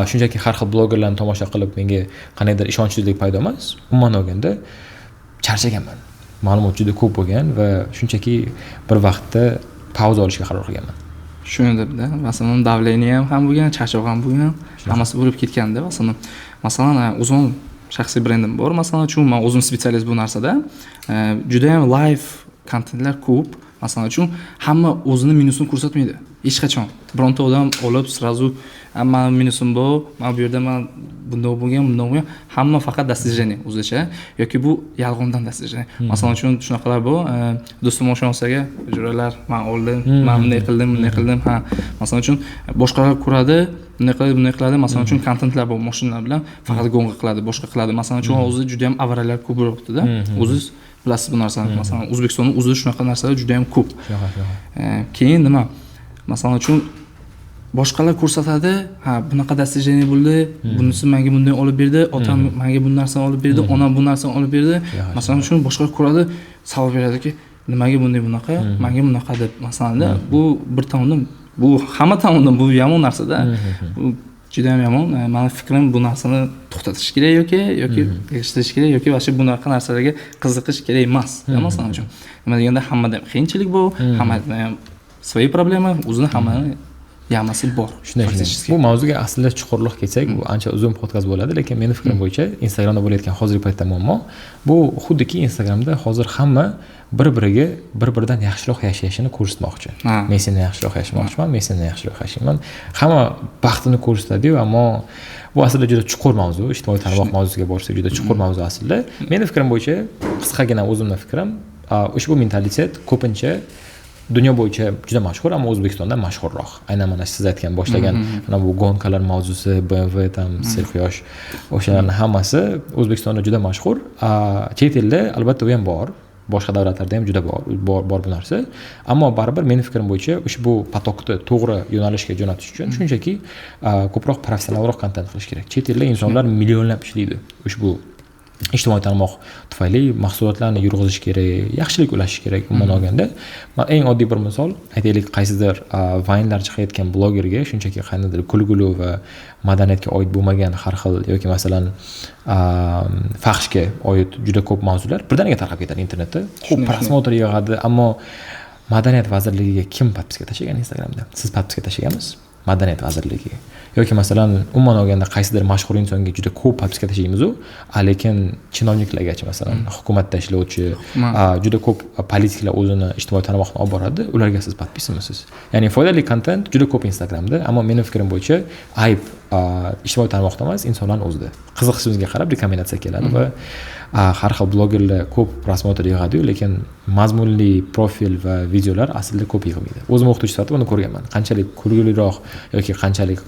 Shunchaki har xil blogerlarni tomosha qilib menga qandaydir ishonchsizlik paydo emas. Umuman olganda charchaganman. Ma'lumot juda ko'p bo'lgan va shunchaki bir vaqtda pauza olishga qaror qilganman. Shunday-da, masalan, davleniya ham bo'lgan, charchoq ham bo'lgan, hammasi bo'lib ketganda, masalan, o'zim shaxsiy brendim bor, masalan, uchun men o'zim spetsialist bu narsada, juda ham live kontentlar ko'p. Masalan, uchun hamma o'zini minusini ko'rsatmaydi. Hech qachon. Bironta odam olib, srazu hamma minusim bor, men bu yerda men bunday bo'lgan, hamma faqat dastajeniya o'zicha yoki bu yolg'ondan dastajeniya. Masalan, uchun shunaqalar bor, do'stim o'shansaga juralar, men oldim, men bunday qildim, ha. Masalan, uchun boshqalar ko'radi, bunday qiladi. Masalan, uchun kontentlar bor, mashinalar bilan faqat gonga qiladi, boshqa qiladi. Masalan, uchun o'zi juda ham avariyalar ko'p bo'libdi-da. O'zingiz bilasiz bu narsani. Masalan, O'zbekistonning o'zida shunaqa narsalar juda ham ko'p. Keyin nima? Masalan, uchun boshqalar ko'rsatadi, ha bunaqa dasturchilik bo'ldi, bunisi menga bunday olib berdi, otam menga bu narsani olib berdi, onam bu narsani olib berdi. Masalan, shuni boshqalar ko'radi, savol beradiki, nimaga bunday bunaqa, menga bunaqa deb. Masalan, bu bir tomondan, bu hamma tomondan bu yomon narsa-da. Bu juda ham yomon. Meni fikrim bu narsani to'xtatish kerak yoki yetishtirish kerak yoki boshqa bunaqa narsalarga qiziqish kerak emas. Masalan uchun. Nima deganda hammada qiyinchilik bor, hammada ham свои проблемы, o'zini hammani yamasi bor. Shunday. Bu mavzuga aslida chuqurroq ketsak, bu ancha uzun podkast bo'ladi, lekin meni fikrim bo'yicha Instagramda bo'layotgan hozirgi paytda muammo bu xuddiki Instagramda hozir hamma bir-biridan yaxshiroq yashashini ko'rsatmoqchi. Men sendan yaxshiroq yashashmoqchiman, men sendan yaxshiroq yashayman. Hamma baxtini ko'rsatadi-yu, ammo bu aslida juda chuqur mavzu, ijtimoiy tarmoq mavzusiga borsak juda chuqur mavzu aslida. Meni fikrim bo'yicha, qisqagina o'zimning fikrim, ushbu mentalitet ko'pincha dunyo bo'yicha juda mashhur, ammo O'zbekistonda mashhurroq. Aynan mana siz aytgan boshlagan mana bu gonkalar mavzusi, BMW tam Serquyosh o'shalarning hammasi O'zbekistonda juda mashhur. Chet elda albatta u ham bor. Boshqa davlatlarda ham juda bor bu narsa. Ammo baribir meni fikrim bo'yicha ushbu potokni to'g'ri yo'nalishga jo'natish uchun shunchaki ko'proq professionalroq kontent qilish kerak. Chet elda insonlar millionlab ishlaydi. Ushbu ijtimoiy tarmoq tufayli mahsulotlarni yurg'izish kerak, yaxshilik ulashish kerak. Umuman olganda, men eng oddiy bir misol aytaylik, qaysidir vaynlar chiqayotgan blogerga shunchaki qandaydir kulguli va madaniyatga oid bo'lmagan har xil yoki masalan fahshga oid juda ko'p mavzular birdaniga tarqab ketadi internetda. Ko'p prosmotr yig'adi, ammo madaniyat vazirligiga kim podpiska tashlagan Instagramda? Siz podpiska tashlaganmisiz? Madaniyat vazirligiga yoki masalan umuman olganda qaysidir mashhur insonga juda ko'p podpiska tashlaymiz-u, lekin chinovniklargacha masalan hukumatda ishlovchi juda ko'p politiklar o'zini ijtimoiy tarmoqni olib boradi, ularga siz podpismisiz? Ya'ni foydali kontent juda ko'p Instagramda, ammo mening fikrim bo'yicha ayb ijtimoiy tarmoqda emas, insonlarning o'zida. Qiziqishimizga qarab rekomendatsiya keladi va har xil blogerlar ko'p prosmotr yig'adi-yu, lekin mazmunli profil va videolar aslida ko'p yig'maydi. O'zim o'qituvchi sifatida buni ko'rganman. Qanchalik kulguliroq yoki qanchalik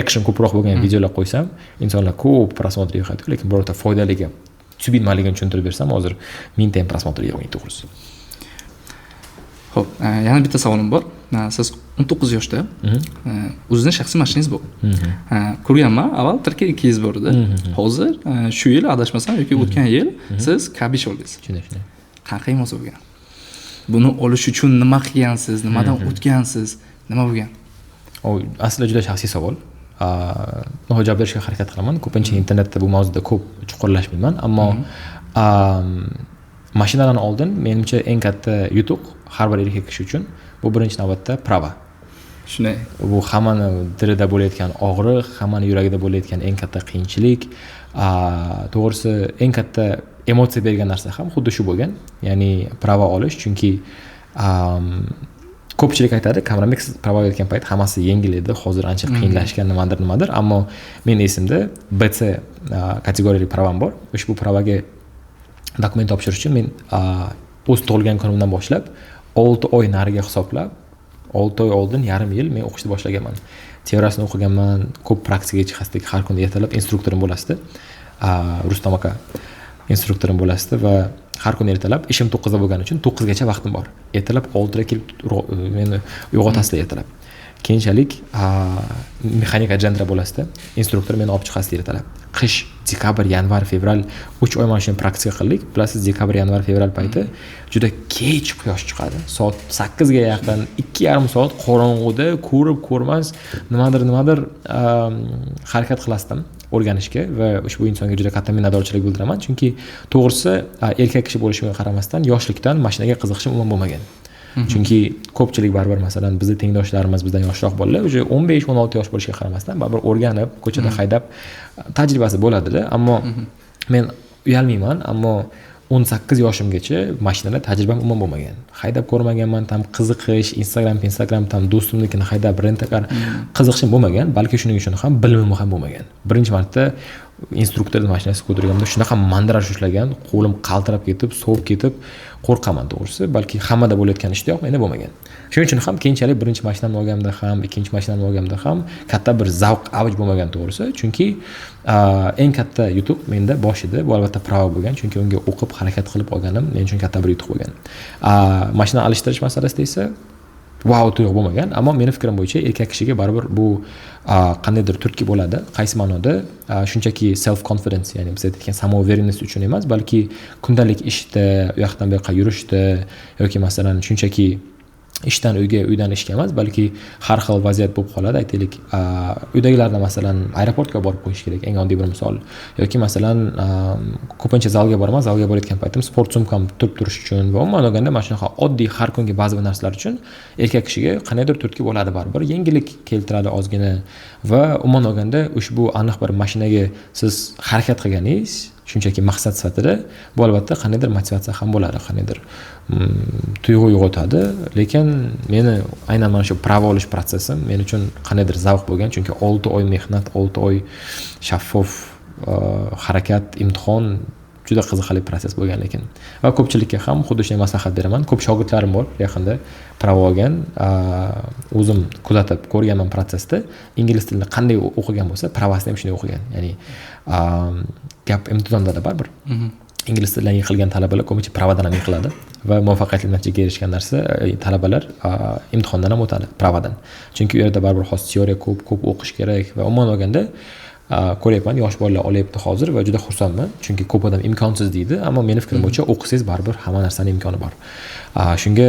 action ko'proq bo'lgan videolar qo'ysam, insonlar ko'p prosmotr yig'adi, lekin birorta foydali gap tushunmaligini tushuntirib bersam, hozir 1000 ta prosmotr yig'maydi to'g'risi. Xo'p, yana bitta savolim bor. Siz 19 yoshda o'zingizning shaxsiy mashinangiz bor. Ko'rganman, avval Turkiya 2 yil bor edi. Hozir shu yil adashmasam yoki o'tgan yil siz Kabish oldingiz. Shunday. Qanaqa emotsiya bo'lgan? Buni olish uchun nima qilgansiz? Nimadan o'tgansiz? Nima bo'lgan? Aslida juda shaxsiy savol. Javob berishga harakat qilaman. Ko'pincha internetda bu mavzuda ko'p chuqurlashmayman, ammo mashinadan oldin menimcha eng katta yutuq har bir erkak kishi uchun bu birinchi navbatda prava. Shunday. Bu hammani dilida bo'layotgan og'riq, hammani yuragida bo'layotgan eng katta qiyinchilik, to'g'risi eng katta emotsiya bergan narsa ham xuddi shu bo'lgan. Ya'ni prava olish, chunki ko'pchilik aytadi, Kamramix prava olayotgan payt hammasi yengil edi, hozir ancha qiyinlashgan nimadir, ammo men esimda BC kategoriyali pravam bor. Ushbu pravaga dokument topshirish uchun men o'z tug'ilgan kunimdan boshlab 6 oy nariga hisoblab 6 oy oldin yarim yil men o'qishni boshlaganman. Teoriyasini o'qiganman, ko'p praktikaga chiqasdik, har kuni ertalab instruktorim bo'lasdi. Rustam aka instruktorim bo'lasdi va har kuni ertalab ishim 9 da bo'lgani uchun 9 gacha vaqtim bor. Ertalab 6 da kelib meni uyg'otasizlar ertalab. Keyinchalik mexanika jendra bo'lasdi. Instruktor meni olib chiqasdi ertalab. Qish, dekabr, yanvar, fevral 3 oy mana shuni praktika qildik. Bilasiz, dekabr, yanvar, fevral payti juda kech quyosh chiqadi. Soat 8 ga yaqin 2,5 soat qorong'uda ko'rib-ko'rmas nimadir harakat qilasdim o'rganishga va ushbu insonga juda katta minnatdorchilik bildiraman, chunki to'g'risi erkak kishi bo'lishiga qaramasdan yoshlikdan mashinaga qiziqishim umuman bo'lmagan. Chunki ko'pchilik baribir masalan bizning tengdoshlarimiz, bizdan yoshroq bolalar o'sha 15-16 yosh bo'lishiga qaramasdan baribir o'rganib, ko'chada haydab tajribasi bo'ladi-da, ammo men uyalmayman, ammo 18 yoshimgacha mashinada tajribam umuman bo'lmagan. Haydab ko'rmaganman, tam qiziqish, Instagram tam do'stimnikini haydab rentakar qiziqishim bo'lmagan, balki shuning uchun ham bilimim ham bo'lmagan. Birinchi marta instruktorning mashinasiga o'tirganimda shunaqa mandraj ushlagan, qo'lim qaltirab ketib, sovib ketib qo'rqaman to'g'risi, balki hammada bo'layotgan ishtiyoq menda bo'lmagan. Shuning uchun ham keyinchalik birinchi mashinamni olganimda ham, ikkinchi mashinamni olganimda ham katta bir zavq avj bo'lmagan to'g'risi, chunki eng katta yutuq menda boshida bu albatta prava bo'lgan, chunki unga o'qib harakat qilib olganim men uchun katta bir yutuq bo'lgan. Mashina alishtirish masalasida esa wow tuyg'u bo'lmagan, ammo meni fikrim bo'yicha erkak kishiga baribir bu qandaydir turtki bo'ladi. Qaysi ma'noda? Shunchaki self confidence, ya'ni biz aytgan samoуверенность uchun emas, balki kundalik ishda, u yoqdan bu yoqqa yurishda yoki masalan shunchaki ishdan uyga, uydan ishga emas, balki har xil vaziyat bo'lib qoladi. Aytaylik, uydagilarni masalan aeroportga borib qo'yish kerak, eng oddiy bir misol. Yoki masalan ko'pincha zalga boraman, zalga borayotgan paytim sport sumkam turib turish uchun va umuman olganda mana shunaqa oddiy har kungi ba'zi bir narsalar uchun erkak kishiga qandaydir turtki bo'ladi, baribir yengillik keltiradi ozgina va umuman olganda ushbu aniq bir mashinaga siz harakat qilganingiz shunchaki maqsad sifatida bu albatta qandaydir motivatsiya ham bo'ladi, qandaydir tuyg'u uyg'otadi. Lekin meni aynan mana shu pravo olish protsessi men uchun qandaydir zavq bo'lgan, chunki 6 oy mehnat, 6 oy shaffof harakat, imtihon juda qiziqarli proses bo'lgan. Lekin va ko'pchilikka ham xuddi shunday maslahat beraman. Ko'p shogirdlarim bor yaqinda pravo olgan, o'zim kuzatib ko'rganman protsesda. Ingliz tilini qanday o'qigan bo'lsa, pravosini ham shunday o'qigan. Ya'ni gap imtihonda da baribir. Ingliz tilidan yiqilgan talabalar ko'pincha pravodan ham yiqiladi va muvaffaqiyatli natijaga erishgan narsa talabalar imtihondan ham o'tadi, pravodan. Chunki u yerda baribir xos teoriya ko'p o'qish kerak va umuman olganda ko'ryapman, yosh bolalar olyapti hozir va juda xursandman, chunki ko'p odam imkonsiz deydi, ammo meni fikrim bo'yicha o'qisangiz baribir hamma narsaning imkoni bor. Shunga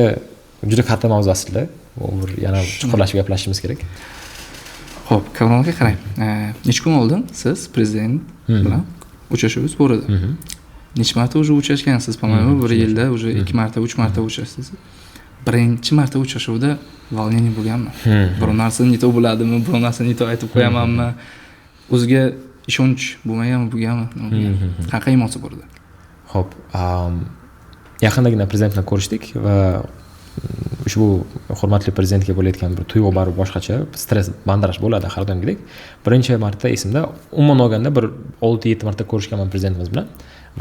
juda katta mavzu aslida, yana chuqurlashib gaplashishimiz kerak. Xo'p, kanalga qarang. Necha kun oldin siz prezident bilan uchrashuvingiz bo'ldi. Necha marta уже uchrashgansiz, по-моему, bir yilda уже 2 marta, 3 marta uchrashsiz. Birinchi marta uchrashuvda volnение bo'lganmi? Biror narsa neto bo'ladimi? Biror narsa neto aytib qo'yamanmi? O'ziga ishonch bo'lmaganmi, bo'lganmi? Qanaqa emotsiya bo'ldi? Xo'p, yaqindagina prezident bilan ko'rishdik va ushbu hurmatli prezidentga bo'layotgan bir tuyg'u baribir boshqacha, stress, bandraj bo'ladi har doimgidek. Birinchi marta esimda, umuman olganda bir 6-7 marta ko'rishganman prezidentimiz bilan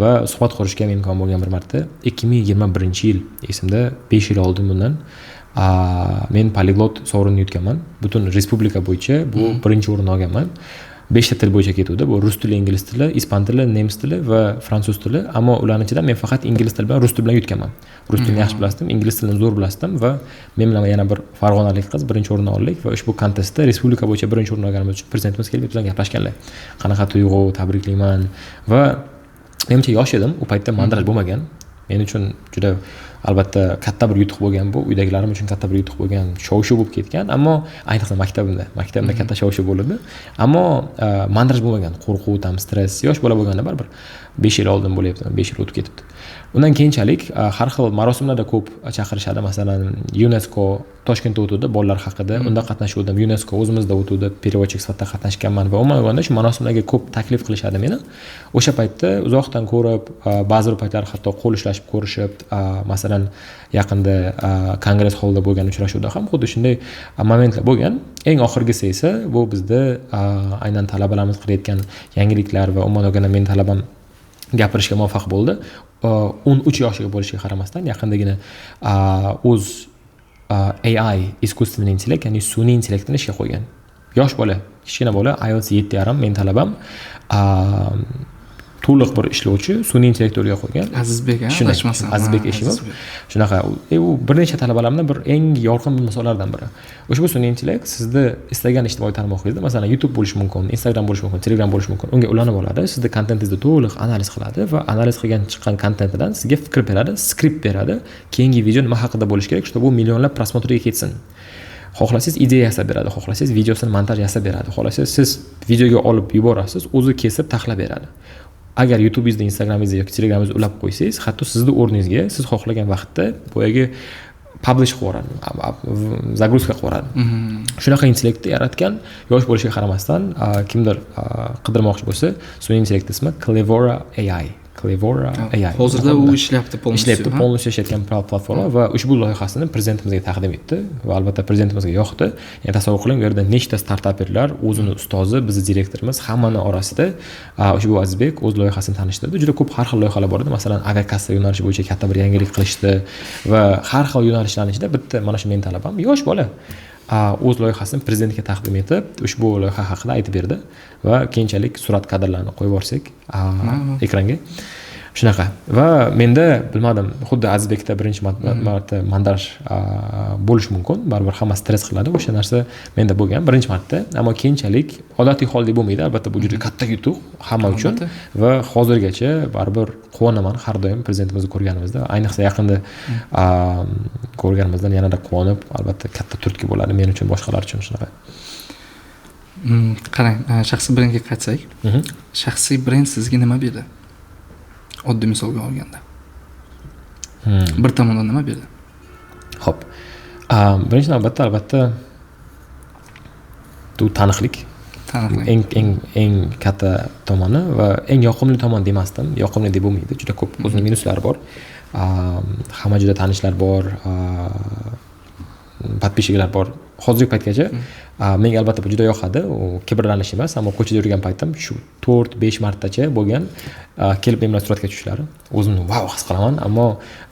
va suhbat qurishga imkon bo'lgan bir marta 2021-yil esimda, 5 yil oldin bundan men poliglot sovrinini yutganman. Butun respublika bo'yicha bu birinchi o'rinni olganman. 5 ta til bo'yicha ketuvdi. Bu rus tili, ingliz tili, ispan tili, nemis tili va fransuz tili. Ammo ularning ichidan men faqat ingliz tili bilan rus tili bilan yutganman. Rus tilini yaxshi bilasdim, ingliz tilini zo'r bilasdim va men bilan yana bir farg'onalik qiz birinchi o'rinni oldik va ushbu kontestda respublika bo'yicha birinchi o'rinni olganimiz uchun prezidentimiz kelib bilan gaplashganlar. Qanaqa tuyg'u, tabriklayman va menimcha yosh edim, u paytda mandraj bo'lmagan. Men uchun juda albatta katta bir yutuq bo'lgan bu, uydagilarim uchun katta bir yutuq bo'lgan, shov-shuv bo'lib ketgan, ammo ayniqsa maktabimda katta shov-shuv bo'ldi. Ammo mandraj bo'lmagan, qo'rquv, tam stress, yosh bola bo'lganda baribir 5 yil oldin bo'lyapti, 5 yil o'tib ketibdi. Undan keyinchalik har xil marosimlarda ko'p chaqirishadi. Masalan, UNESCO Toshkentda o'tdi bolalar haqida, unda qatnashgandim. UNESCO o'zimizda o'tdi, переводчик sifatida qatnashganman va umuman olganda shu marosimlarga ko'p taklif qilishadi meni. O'sha paytda uzoqdan ko'rib, ba'zi bir paytlar hatto qo'l ushlashib ko'rishib, masalan, yaqinda kongress holida bo'lgan uchrashuvda ham xuddi shunday momentlar bo'lgan. Eng oxirgisi esa bu bizda aynan talabalarimiz qilayotgan yangiliklar va umuman olganda men talabam gapirishga muvaffaq bo'ldi. 13 yoshiga bo'lishiga qaramasdan yaqindagina o'z AI, искусственный intellekt, ya'ni sun'iy intellektni ishga qo'ygan. Yosh bola, kichkina bola, IELTS 7.5, men talabam to'liq bir ishlovchi sun'iy intellekt yo'lga qo'ygan. Azizbek, Azizbek Eshimov. Shunaqa, u bir necha talabalarimdan bir eng yorqin misollardan biri. Ushbu sun'iy intellekt sizda istagan ijtimoiy tarmoqingizda, masalan, YouTube bo'lishi mumkin, Instagram bo'lishi mumkin, Telegram bo'lishi mumkin, unga ulanib oladi, sizda kontentingizni to'liq analiz qiladi va analiz qilgan chiqqan kontentidan sizga fikr beradi, skript beradi, keyingi video nima haqida bo'lishi kerak, чтобы bu millionlab prosmotrga ketsin. Xohlasangiz ideya yasab beradi, xohlasangiz videosini montaj yasab beradi, xohlasangiz siz videoga olib yuborasiz, o'zi kesib taxlab beradi. Agar YouTube'ingizda, Instagram'ingizda yoki Telegram'ingizda ulab qo'ysangiz, hatto sizning o'rningizga siz xohlagan vaqtda boyagi publish qilib yuboradi, загрузка qilib yuboradi. Shunaqa intellektni yaratgan, yosh bo'lishiga qaramasdan, kimdir qidirmoqchi bo'lsa, sun'iy intellekt ismi Clevora AI. Hozirda u ishlayapti, polностью ishlayotgan platforma va ushbu loyihasini prezidentimizga taqdim etdi va albatta prezidentimizga yoqdi. Ya'ni tasavvur qiling, u yerda nechta startaperlar, o'zini ustozi, bizning direktorimiz, hammani orasida ushbu Azizbek o'z loyihasini tanishtirdi. Juda ko'p har xil loyihalar bor edi. Masalan, aviakassa yo'nalishi bo'yicha katta bir yangilik qilishdi va har xil yo'nalishlarning ichida bitta mana shu men talabam, yosh bola o'z loyihasini prezidentga taqdim etib, ushbu loyiha haqida aytib berdi va keyinchalik surat kadrlarini qo'yib yuborsak ekranga. shunaqa. Va menda bilmadim, xuddi Azizbekda birinchi marta montaj bo'lishi mumkin. Baribir hamma stress qiladi. O'sha narsa menda bo'lgan birinchi marta, ammo keyinchalik odatiy holdek bo'lmaydi. Albatta bu juda katta yutuq hamma uchun va hozirgacha baribir quvonaman har doim prezidentimizni ko'rganimizda, ayniqsa yaqinda ko'rganimizdan yanada quvonib, albatta katta turtki bo'ladi men uchun, boshqalar uchun shunaqa. Qarang, shaxsiy brendga qaytsak, shaxsiy brend sizga nima berdi? Oddiy misolga olganda. Bir tomondan nima berdi? Xo'p. Birinchi navbatda albatta bu taniqlik. Eng katta tomoni va eng yoqimli tomon demasdim. Yoqimli deb bo'lmaydi. Juda ko'p o'zining minuslari bor. Hamma juda tanishlar bor, подписчиклар bor. Hozirgi paytgacha menga albatta bu juda yoqadi. U kibrlanish emas, ammo ko'chada yurgan paytim shu 4-5 martacha bo'lgan kelib men bilan suratga tushishlari. O'zimni wow his qilaman, ammo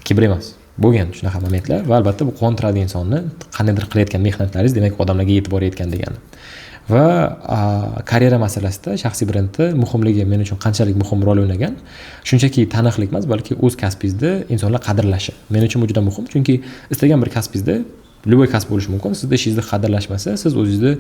kibr emas. Bo'lgan shunaqa momentlar va albatta bu quvontiradi insonni. Qandaydir qilayotgan mehnatlaringiz demak odamlarga yetib borayotgan degani. Va karyera masalasida shaxsiy brendni muhimligi men uchun qanchalik muhim rol o'ynagan, shunchaki taniqlik emas, balki o'z kasbingizda insonlar qadrlashi. Men uchun bu juda muhim, chunki istagan bir kasbingizda любой kasb bo'lishi mumkin. Sizda ishingizni qadrlashmasa, siz o'zingizni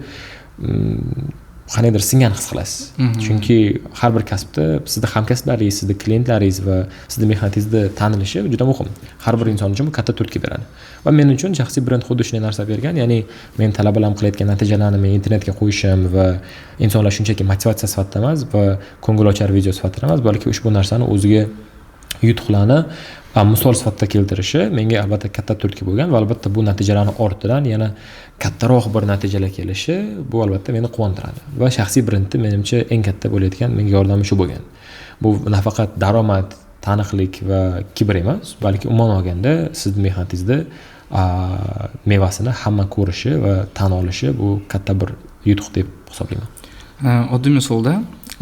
qanaydir singan his qilasiz. Chunki har bir kasbda sizning hamkasblaringiz, sizning klientlaringiz va sizning mehnatingizni tanilishi juda muhim. Har bir inson uchun bu katta turtki beradi. Va men uchun shaxsiy brend xuddi shunday narsa bergan, ya'ni men talabalarim qilayotgan natijalarni men internetga qo'yishim va insonlar shunchaki motivatsiya sifatida emas va ko'ngilochar video sifatida emas, balki ushbu narsani o'ziga yutuqlarni misol sifatida keltirishi menga albatta katta turtki bo'lgan va albatta bu natijalarning ortidan yana kattaroq bir natijalar kelishi bu albatta meni quvontiradi. Va shaxsiy brendni menimcha eng katta bo'layotgan menga yordami shu bo'lgan. Bu nafaqat daromad, taniqlik va kibr emas, balki umuman olganda sizning mehnatingizda mevasini hamma ko'rishi va tan olishi bu katta bir yutuq deb hisoblayman. Oddiy misolda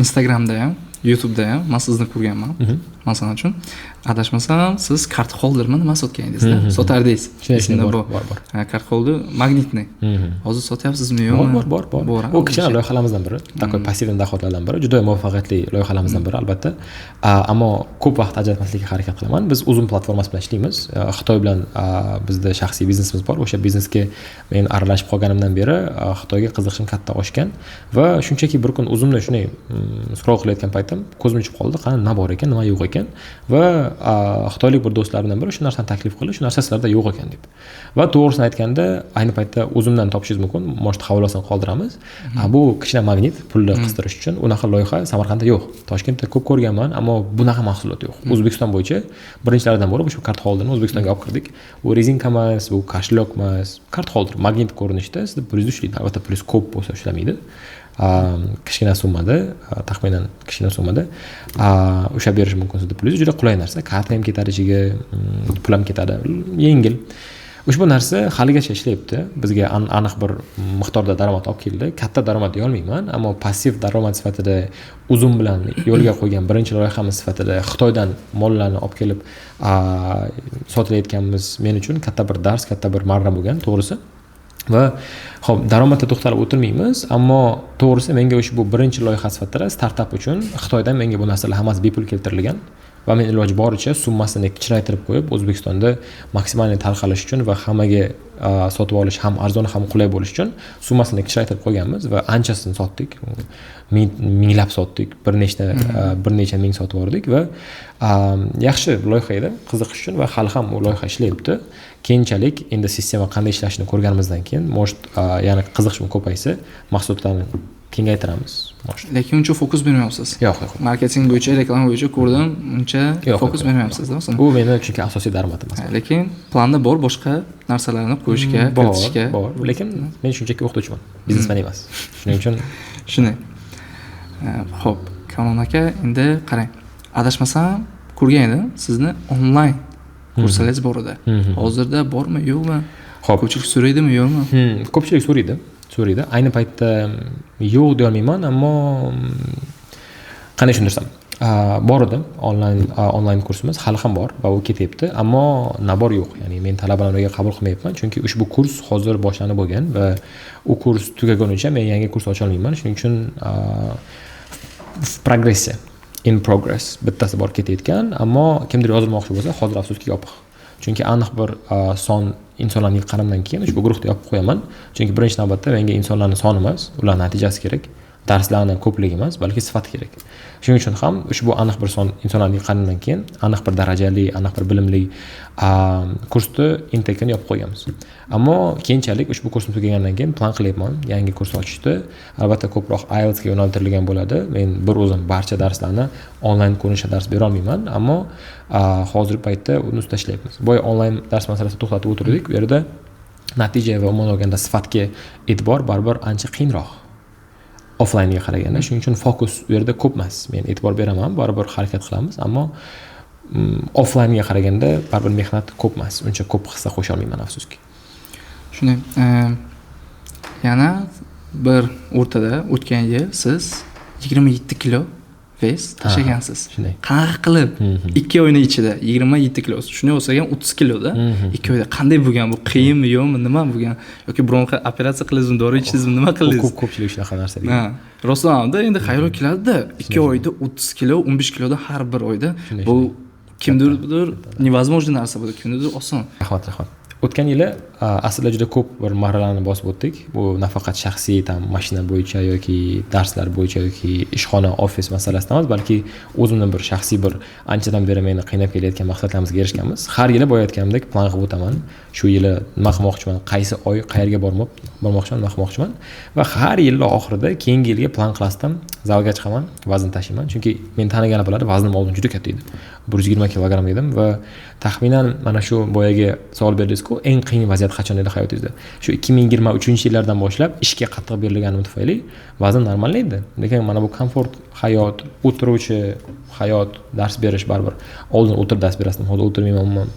Instagramda ham, YouTube'da ham men sizni ko'rganman. Masalan uchun adashmasam siz kart holdermi nima sotgandingizda? Sotardingiz. Esimda bor. Kart holder magnitniy. Hozir sotyapsizmi yo'qmi? Bor. U kichkina loyihalarimizdan biri, takoy passivniy dohodlardan biri, juda muvaffaqiyatli loyihalarimizdan biri albatta. Ammo ko'p vaqt ajratmaslikka harakat qilaman. Biz Uzum platformasi bilan ishlaymiz. Xitoy bilan bizda shaxsiy biznesimiz bor. O'sha biznesga men aralashib qolganimdan beri Xitoyga qiziqishim katta oshgan va shunchaki bir kun Uzumda shunday scroll qilayotgan paytim ko'zim ichib qoldi, qani nima bor ekan, nima yo'q ekan va xitoylik bir do'stlarimdan biri shu narsani taklif qildi, shu narsa sizlarda yo'q ekan deb. Va to'g'risini aytganda ayni paytda O'zimdan topishingiz mumkin, может havolasini qoldiramiz. Bu kichkina magnit pulni qistirish uchun unaqa loyiha Samarqandda yo'q. Toshkentda ko'p ko'rganman, ammo bunaqa mahsulot yo'q. O'zbekiston bo'yicha birinchilardan bo'lib shu kart holderni O'zbekistonga olib kirdik. U rezinka emas, bu kashlyok emas, kart holder magnit ko'rinishda sizda pulingiz ushlaydi. Albatta pulingiz ko'p bo'lsa ushlamaydi. Kichkina summada, taxminan kichkina summada o'sha berish mumkin sizda pulingiz. Juda qulay narsa. Karta ham ketadi ichiga, pul ham ketadi, yengil. Ushbu narsa haligacha ishlayapti. Bizga aniq bir miqdorda daromad olib keldi. Katta daromad deya olmayman, ammo passiv daromad sifatida Uzum bilan yo'lga qo'ygan birinchi loyihamiz sifatida Xitoydan mollarni olib kelib sotilayotganimiz men uchun katta bir dars, katta bir marra bo'lgan, to'g'risi. Va xo'p, daromadga to'xtalib o'tirmaymiz, ammo to'g'risi menga ushbu birinchi loyiha sifatida startap uchun Xitoydan menga bu narsalar hammasi bepul keltirilgan va men iloji boricha summasini kichraytirib qo'yib O'zbekistonda maksimalniy tarqalish uchun va hammaga sotib olish ham arzon ham qulay bo'lish uchun summasini kichraytirib qo'yganmiz va anchasini sotdik. Minglab sotdik, bir necha ming sotib oldik va yaxshi loyiha edi, qiziqish uchun va hali ham u loyiha ishlayapti. Keyinchalik endi sistema qanday ishlashini ko'rganimizdan keyin может yana qiziqishim ko'paysa mahsulotlarni kengaytiramiz. Lekin uncha fokus bermayapsiz. Yo'q. Marketing bo'yicha, reklama bo'yicha ko'rdim, uncha fokus bermayapsiz, masalan. Bu meni chunki asosiy daromadim emas. Lekin planda bor boshqa narsalarni qo'yishga, kiritishga. Bor. Lekin men shunchaki o'qituvchiman, biznesmen emas. Shuning uchun shunday. Xo'p, Kamron aka, endi qarang. Adashmasam ko'rgan edim, sizni onlayn kurslaringiz bor edi. Hozirda bormi, yo'qmi? Xo'p, ko'pchilik so'raydimi, yo'qmi? Ko'pchilik so'raydi. Ayni paytda yo'q deya olmayman, ammo qanday tushuntirsam, bor edi onlayn kursimiz hali ham bor va u ketyapti, ammo nabor yo'q. Ya'ni men talabalarga qabul qilmayapman, chunki ushbu kurs hozir boshlanib bo'lgan va u kurs tugagunicha men yangi kurs ocha olmayman. Shuning uchun progressiya in progress bittasi bor ketayotgan, ammo kimdir yozilmoqchi bo'lsa hozir afsuski yopiq. Chunki aniq bir son insonlarning qaramidan keyin ushbu guruhni yopib qo'yaman. Chunki birinchi navbatda menga insonlarning soni emas, ular natijasi kerak. Darslarni ko'pligi emas, balki sifat kerak. Shuning uchun ham ushbu aniq bir son insonlarning qaramidan keyin aniq bir darajali, aniq bir bilimli kursni intakni yopib qo'yamiz. Ammo keyinchalik ushbu kursni tugagandan keyin plan qilyapman yangi kurs ochishni. Albatta ko'proq IELTS ga yo'naltirilgan bo'ladi. Men bir o'zim barcha darslarni onlayn ko'rinishda dars bera olmayman, ammo hozirgi paytda uni ustida ishlayapmiz. Boya onlayn dars masalasini to'xtatib o'tirdik. Bu yerda natija va umuman olganda sifatga e'tibor baribir ancha qiyinroq. Offline'ga qaraganda, shuning uchun fokus u yerda ko'p emas. Men e'tibor beraman, baribir harakat qilamiz, ammo offline'ga qaraganda baribir mehnat ko'p emas. Uncha ko'p hissa qo'sha olmayman afsuski. Shunday. Yana bir o'rtada o'tgan yil siz 27 kilo vес tashagansiz. Qanaqa qilib 2 oyning ichida 27 kilo, shunday bo'lsa ham 30 kiloda 2 oyda qanday bo'lgan? Bu qiyinmi yo'qmi, nima bo'lgan? Yoki biron operatsiya qildingizmi, dori ichdingizmi, nima qildingiz? Ko'pchilik shunaqa narsa deydi. Ha, rostlamada endi xayol keladi-da, 2 oyda 30 kilo, 15 kiloda har bir oyda. Bu kimdirdir невозможный narsa bo'ldi, kimdirdir oson. Rahmat. O'tgan yili aslida juda ko'p bir marralarni bosib o'tdik. Bu nafaqat shaxsiy mashina bo'yicha yoki darslar bo'yicha yoki ishxona, ofis masalasida emas, balki o'zimning bir shaxsiy bir anchadan beri meni qiynab kelayotgan maqsadlarimizga erishganmiz. Har yili bo'layotganimdek plan qilib o'taman. Shu yili nima qilmoqchiman, qaysi oy qayerga bormoqchiman, nima qilmoqchiman va har yil oxirida keyingi yilga plan qilasdan zalga chiqaman, vazn tashiyman. Chunki men tanigan biladi, vaznim oldin juda katta edi. 120 kilogramm edim va taxminan mana shu boyaga savol berdingiz-ku, eng qiyin vaziyat qachon edi hayotingizda? Shu 2023-yillardan boshlab ishga qattiq berilganim tufayli vazn normallaydi. Lekin mana bu komfort hayot, o'tiruvchi hayot, dars berish baribir. Oldin o'tirib dars berasdim, hozir o'tirmayman umuman.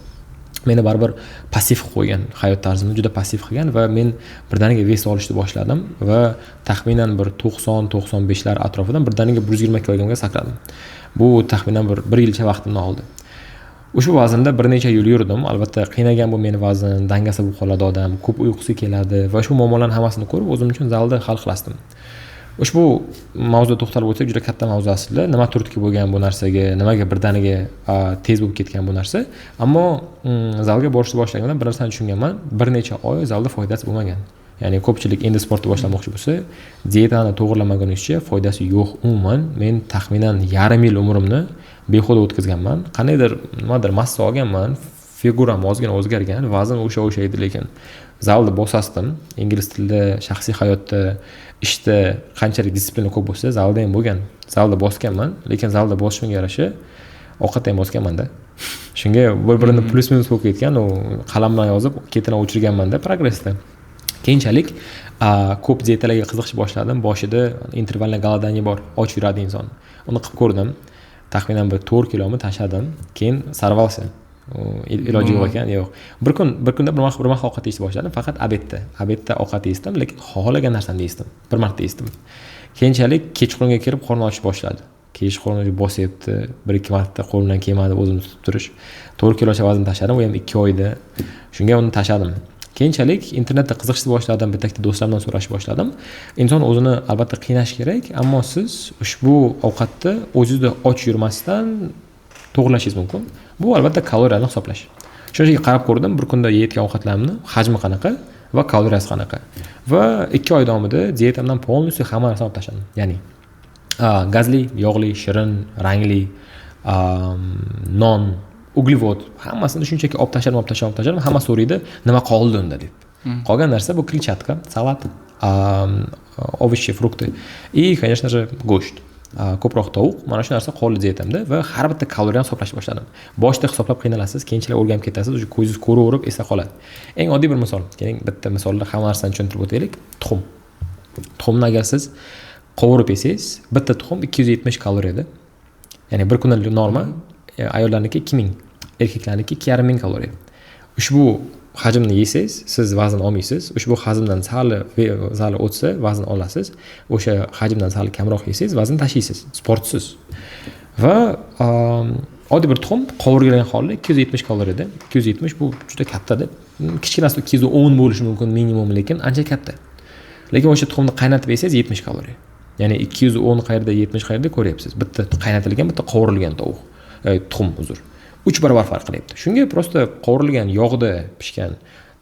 Meni baribir passiv qo'ygan, hayot tarzimni juda passiv qilgan va men birdaniga vес olishni boshladim va taxminan bir 90-95lar atrofidan birdaniga 120 kilogramga sakradim. Bu taxminan bir yilcha vaqtimni oldi. Ushbu vaznda bir necha yil yurdim. Albatta qiynagan bu meni vazn, dangasa bo'lib qoladi odam, ko'p uyqusi keladi va shu muammolarning hammasini ko'rib o'zim uchun zalda hal qilasdim. Ushbu mavzuga to'xtalib o'tsak, juda katta mavzu aslida. Nima turtki bo'lgan bu narsaga, nimaga birdaniga tez bo'lib ketgan bu narsa? Ammo zalga borishni boshlaganimda bir narsani tushunganman. Bir necha oy zalda foydasi bo'lmagan. Ya'ni ko'pchilik endi sportni boshlamoqchi bo'lsa, dietani to'g'rilamagunizcha foydasi yo'q umuman. Men taxminan yarim yil umrimni behuda o'tkazganman. Qandaydir nimadir massa olganman, figuram ozgina o'zgargan, vazn o'sha edi, lekin zalda bosasdim. Ingliz tilida, shaxsiy hayotda, ishda qanchalik disiplina ko'p bo'lsa, zalda ham bo'lgan. Zalda bosganman, lekin zalda bosishimga yarasha ovqatda ham bosganman-da. Shunga bir-birini plus-minus bo'lib ketgan, u qalam bilan yozib, ketidan o'chirganman-da progressda. Keyinchalik ko'p dietalarga qiziqishni boshladim. Boshida intervalli galadaniya bor, och yuradi inson. Uni qilib ko'rdim. Taxminan bir 4 kilomi tashladim. Keyin sarvalsa. Iloji yo'q ekan, yo'q. Bir kunda bir mahal ovqat yeyishni boshladim, faqat obedda ovqat yeysdim, lekin xohlagan narsani yeysdim. Bir marta yeysdim. Keyinchalik kechqurunga kirib qorin ochish boshladi. Kechqurun bosyapti, 1-2 marta qo'limdan kelmadi o'zimni tutib turish. 4 kilocha vazn tashladim, u ham 2 oyda. Shunga uni tashladim. Keyinchalik internetda qiziqishni boshladim, bitta do'stlarimdan so'rashni boshladim. Inson o'zini albatta qiynash kerak, ammo siz ushbu ovqatni o'zingizda och yurmasdan to'g'rilashingiz mumkin. Bu albatta kaloriyani hisoblash. Shunga qarab ko'rdim, bir kunda yeyotgan ovqatlarimni hajmi qanaqa va kaloriyasi qanaqa. Va 2 oy davomida dietamdan полностью hamma narsani olib tashladim. Ya'ni gazli, yog'li, shirin, rangli, non, uglevod, hammasini shunchaki olib tashladim. Hamma so'raydi, nima qoldi unda deb. Qolgan narsa bu kletchatka, salat, ovochi, frukti и, конечно же, go'sht. Ko'proq tovuq, mana shu narsa qoldi dietamda va har bitta kaloriyani hisoblashni boshladim. Boshida hisoblab qiynalasiz, keyinchalik o'rganib ketasiz, o'sha ko'zingiz ko'raverib esda qoladi. Eng oddiy bir misol, keling bitta misolda hamma narsani tushuntirib o'taylik. Tuxum. Tuxumni agar siz qovurib yesangiz, bitta tuxum 270 kaloriyada. Ya'ni bir kunda norma, ayollarniki 2000, erkaklarniki 2500 kaloriya. Ushbu hajmni yesangiz, siz vazn olmaysiz. Ushbu hajmdan sal o'tsa, vazn olasiz. O'sha hajmdan sal kamroq yesangiz, vazn tashiysiz, sportsiz. Va oddiy bir tuxum qovurgan holda 270 kaloriyada. 270 bu juda katta-da. Kichkinasi 210 bo'lishi mumkin minimum, lekin ancha katta. Lekin o'sha tuxumni qaynatib yesangiz 70 kaloriya. ya'ni 210 qayerda 70 qayerda ko'ryapsiz, bitta qaynatilgan, bitta qovurilgan tovuq, tuxum uzr, 3 barobar farq qilyapti. Shunga prosta qovurilgan yog'da pishgan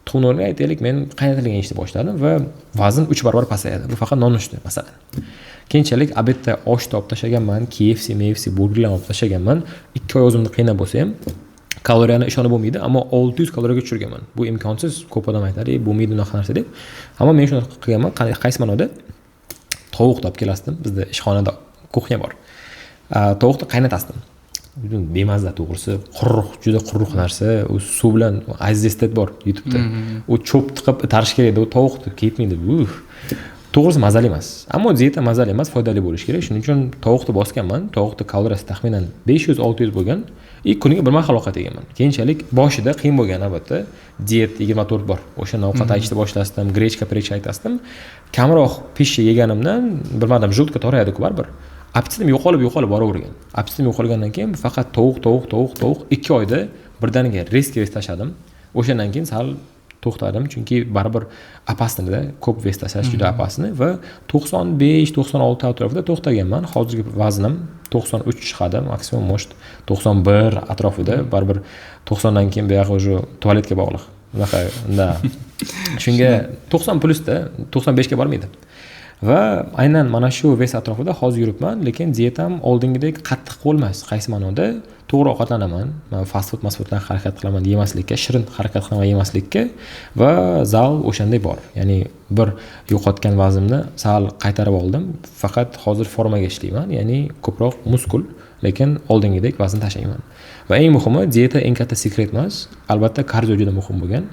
tuxumni o'rniga aytaylik men qaynatilgan yeyishni boshladim va vazn 3 barobar pasayadi. Bu faqat nonushta masalan. Keyinchalik obedda osh topib tashlaganman, KFC, burgerlar olib tashlaganman. 2 oy o'zimni qiynab bo'lsa ham kaloriyani ishonib bo'lmaydi, ammo 600 kaloriyaga tushirganman. Bu imkonsiz, ko'p odam aytadi, bo'lmaydi unaqa narsa deb. Ammo men shuni qilganman, qaysi manoda tovuq topib kelasdim. Bizda ishxonada kuxnya bor. Tovuqni qaynatasdim. Bemazza to'g'risi, quruq, juda quruq narsa. U suv bilan Azizestet bor YouTube'da. U cho'p tiqib tarish kerak edi, u tovuqni ketmaydi. To'g'risi mazali emas. Ammo dieta mazali emas, foydali bo'lishi kerak. Shuning uchun tovuqni bosganman. Tovuqni kaloriyasi taxminan 500-600 bo'lgan. Kuniga bir mahal ovqat yeganman. Keyinchalik boshida qiyin bo'lgan albatta. Diet 24 bor. O'sha ovqat aytishni boshlasdim, grechka aytasdim. Kamroq pishni yeganimdan bilmadim, желудка torayadi-ku baribir. Appetitim yo'qolib boravergan. Appetitim yo'qolgandan keyin faqat tovuq 2 oyda birdaniga risk tashladim. O'shandan keyin sal to'xtadim, chunki baribir opasnida ko'p vес tashlash juda opasni va 95-96 atrofida to'xtaganman. Hozirgi vaznim 93 chiqadi, maksimum может 91 atrofida, baribir 90 dan keyin buyog'i уже tualetga bog'liq. Unaqa, unda. Shunga 90 plusda 95 ga bormaydi. Va aynan mana shu ves atrofida hozir yuribman, lekin dietam oldingidek qattiq bo'lmas. Qaysi ma'noda? To'g'ri ovqatlanaman. Men fast fooddan harakat qilaman yemaslikka, shirin harakat qilaman yemaslikka va zal o'shanday bor. Ya'ni bir yo'qotgan vaznimni sal qaytarib oldim. Faqat hozir formaga ishlayman, ya'ni ko'proq muskul, lekin oldingidek vazn tashlayman. Va eng muhimi, dieta eng katta sekret emas. Albatta kardio juda muhim bo'lgan.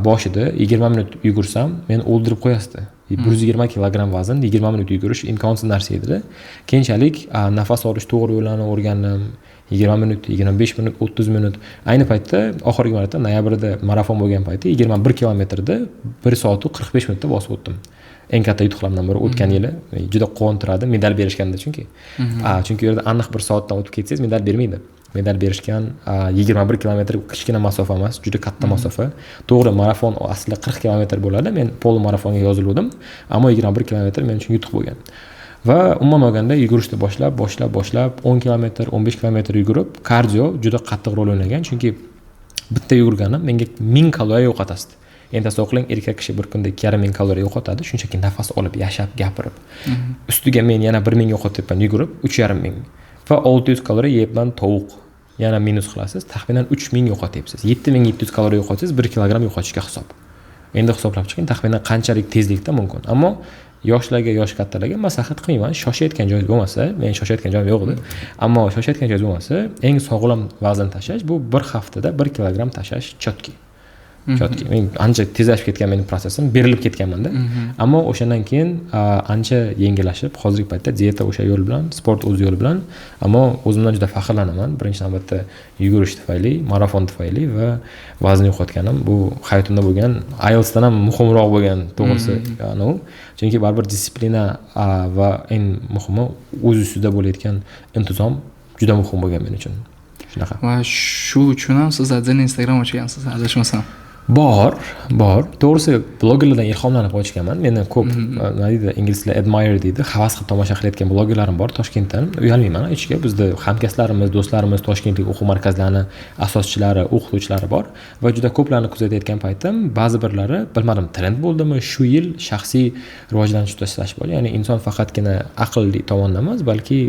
Boshida 20 minut yugursam, meni o'ldirib qo'yasdi. 120 kilogramm vazn 20 minut yugurish imkonsiz narsa edi. Keyinchalik nafas olish to'g'ri yo'lini o'rgandim. 20 minut, 25 minut, 30 minut. Ayni paytda oxirgi marta noyabrda marafon bo'lgan payti 21 kilometrda 1 soat 45 minutda bosib o'tdim. Eng katta yutuqlarimdan biri o'tgan yili juda quvontiradi medal berishganda chunki. Chunki u yerda aniq 1 soatdan o'tib ketsangiz medal bermaydi. Medal berishgan 21 kilometr kichkina masofa emas, juda katta masofa. To'g'ri, marafon aslida 40 kilometr bo'ladi. Men pol marafonga yozildim, ammo 21 kilometr men uchun yutuq bo'lgan. Va umuman olganda yugurishni boshlab 10 kilometr, 15 kilometr yugurib, kardio juda qattiq rol o'ynagan, chunki bitta yugurganim menga 1000 kaloriya yo'qotadi. Endi tasavvur qiling, erkak kishi bir kunda 2500 kaloriya yo'qotadi, shunchaki nafas olib, yashab, gapirib. Ustiga men yana 1000 yo'qotyapman yugurib, 3500 va 600 kaloriya yeyapman tovuq. Yana minus qilasiz, taxminan 3000 yo'qotyapsiz. 7700 kaloriya yo'qotsangiz 1 kilogramm yo'qotishga hisob. Endi hisoblab chiqing, taxminan qanchalik tezlikda mumkin. Ammo yoshlarga, yosh kattalarga maslahat qilmayman. Shoshayotgan joyingiz bo'lmasa, men shoshayotgan joyim yo'q edi. Ammo shoshayotgan joyingiz bo'lmasa, eng sog'lom vazn tashlash bu 1 haftada 1 kilogramm tashlash chotki. Men ancha tezlashib ketgan mening prosesim, berilib ketganman-da. Ammo o'shandan keyin ancha yengillashib, hozirgi paytda dieta o'sha yo'l bilan, sport o'z yo'li bilan, ammo o'zimdan juda faxrlanaman. Birinchi navbatda yugurish tufayli, marafon tufayli va vazn yo'qotganim bu hayotimda bo'lgan, IELTSdan ham muhimroq bo'lgan, to'g'risi, chunki baribir disiplina va eng muhimi o'z ustida bo'layotgan intizom juda muhim bo'lgan men uchun. Shunaqa. Va shu uchun ham siz отдельный Instagram ochgansiz, adashmasam. Bor. To'g'risi blogerlardan ilhomlanib ochganman. Meni ko'p nima deydi, ingliz tilida admire deydi, havas qilib tomosha qilayotgan blogerlarim bor Toshkentdan. Uyalmayman aytishga. Bizda hamkasblarimiz, do'stlarimiz Toshkentlik o'quv markazlarining asoschilari, o'qituvchilari bor va juda ko'plarni kuzatayotgan paytim ba'zi birlari bilmadim, trend bo'ldimi, shu yil shaxsiy rivojlanish tashlash bor. Ya'ni inson faqatgina aqlli tomondan emas, balki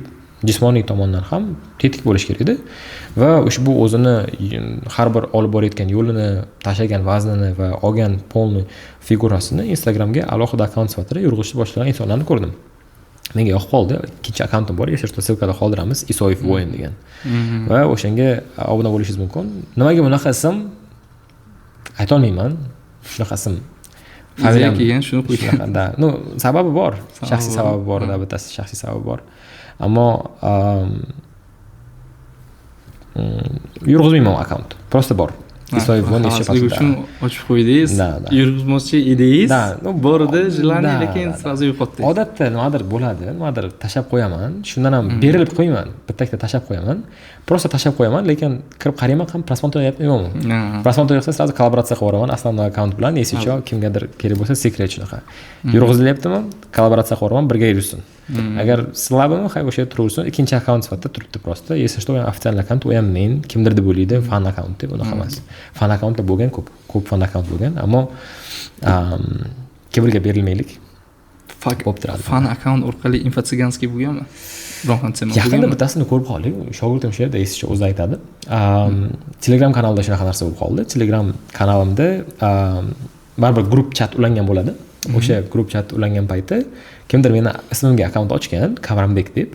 jismoniy tomondan ham tetik bo'lish kerak edi va ushbu o'zini har bir olib borayotgan yo'lini, tashlagan vaznini va olgan polni figurasini Instagramga alohida akkaunt sifatida yurg'izishni boshlagan insonlarni ko'rdim. Menga yoqib qoldi. Ikkinchi akkauntim bor, esa ssilkada qoldiramiz, Isoyev Voin degan. Va o'shanga obuna bo'lishingiz mumkin. Nimaga bunaqa ism ayta olmayman. Shunaqa ism familiyam kelgan, shuni qo'ygan. Sababi bor. Shaxsiy sababi bor, bittasi shaxsiy sababi bor. Ammo yurg'izmayman akkaunt. Prosta bor. Isoyev Voin ishchi uchun ochib qo'ydingiz. Yurg'izmoqchi edingiz. Bor edi, желание, lekin sразу yo'qotdingiz. Odatda nimadir bo'ladi, nimadir tashab qo'yaman. Shundan ham berilib qo'yman. Bitta tashab qo'yaman. Prosta tashab qo'yaman, lekin kirib qarayman ham prasmonto yapti yo'qmi? Prasmonto yo'qsa sразу kollaboratsiya qilib yuboraman asosiy akkaunt bilan. Esicho kimgadir kerak bo'lsa sekret shunaqa. Yurg'izilyaptimi? Kollaboratsiya qilib yuboraman, birga yursin. agar silabimi o'sha yerda turaversin, ikkinchi akkaunt sifatida turibdi просто. Если что, ofitsial akkaunt u ham men kimdir deb o'ylaydi, fan akkaunt deb, unaqa emas. Fan akkauntda bo'lgan ko'p fan akkaunt bo'lgan, ammo kimga berilmaylik. Fan akkaunt orqali infotsiganskiy bo'lganmi? Yaqinda bittasini ko'rib qoldik. Shogirdim shu yerda esicha o'zi aytadi. Telegram kanalida shunaqa narsa bo'lib qoldi. Telegram kanalimda baribir grup chat ulangan bo'ladi. O'sha grup chat ulangan payti kimdir meni ismimga akkaunt ochgan, Kamranbek deb.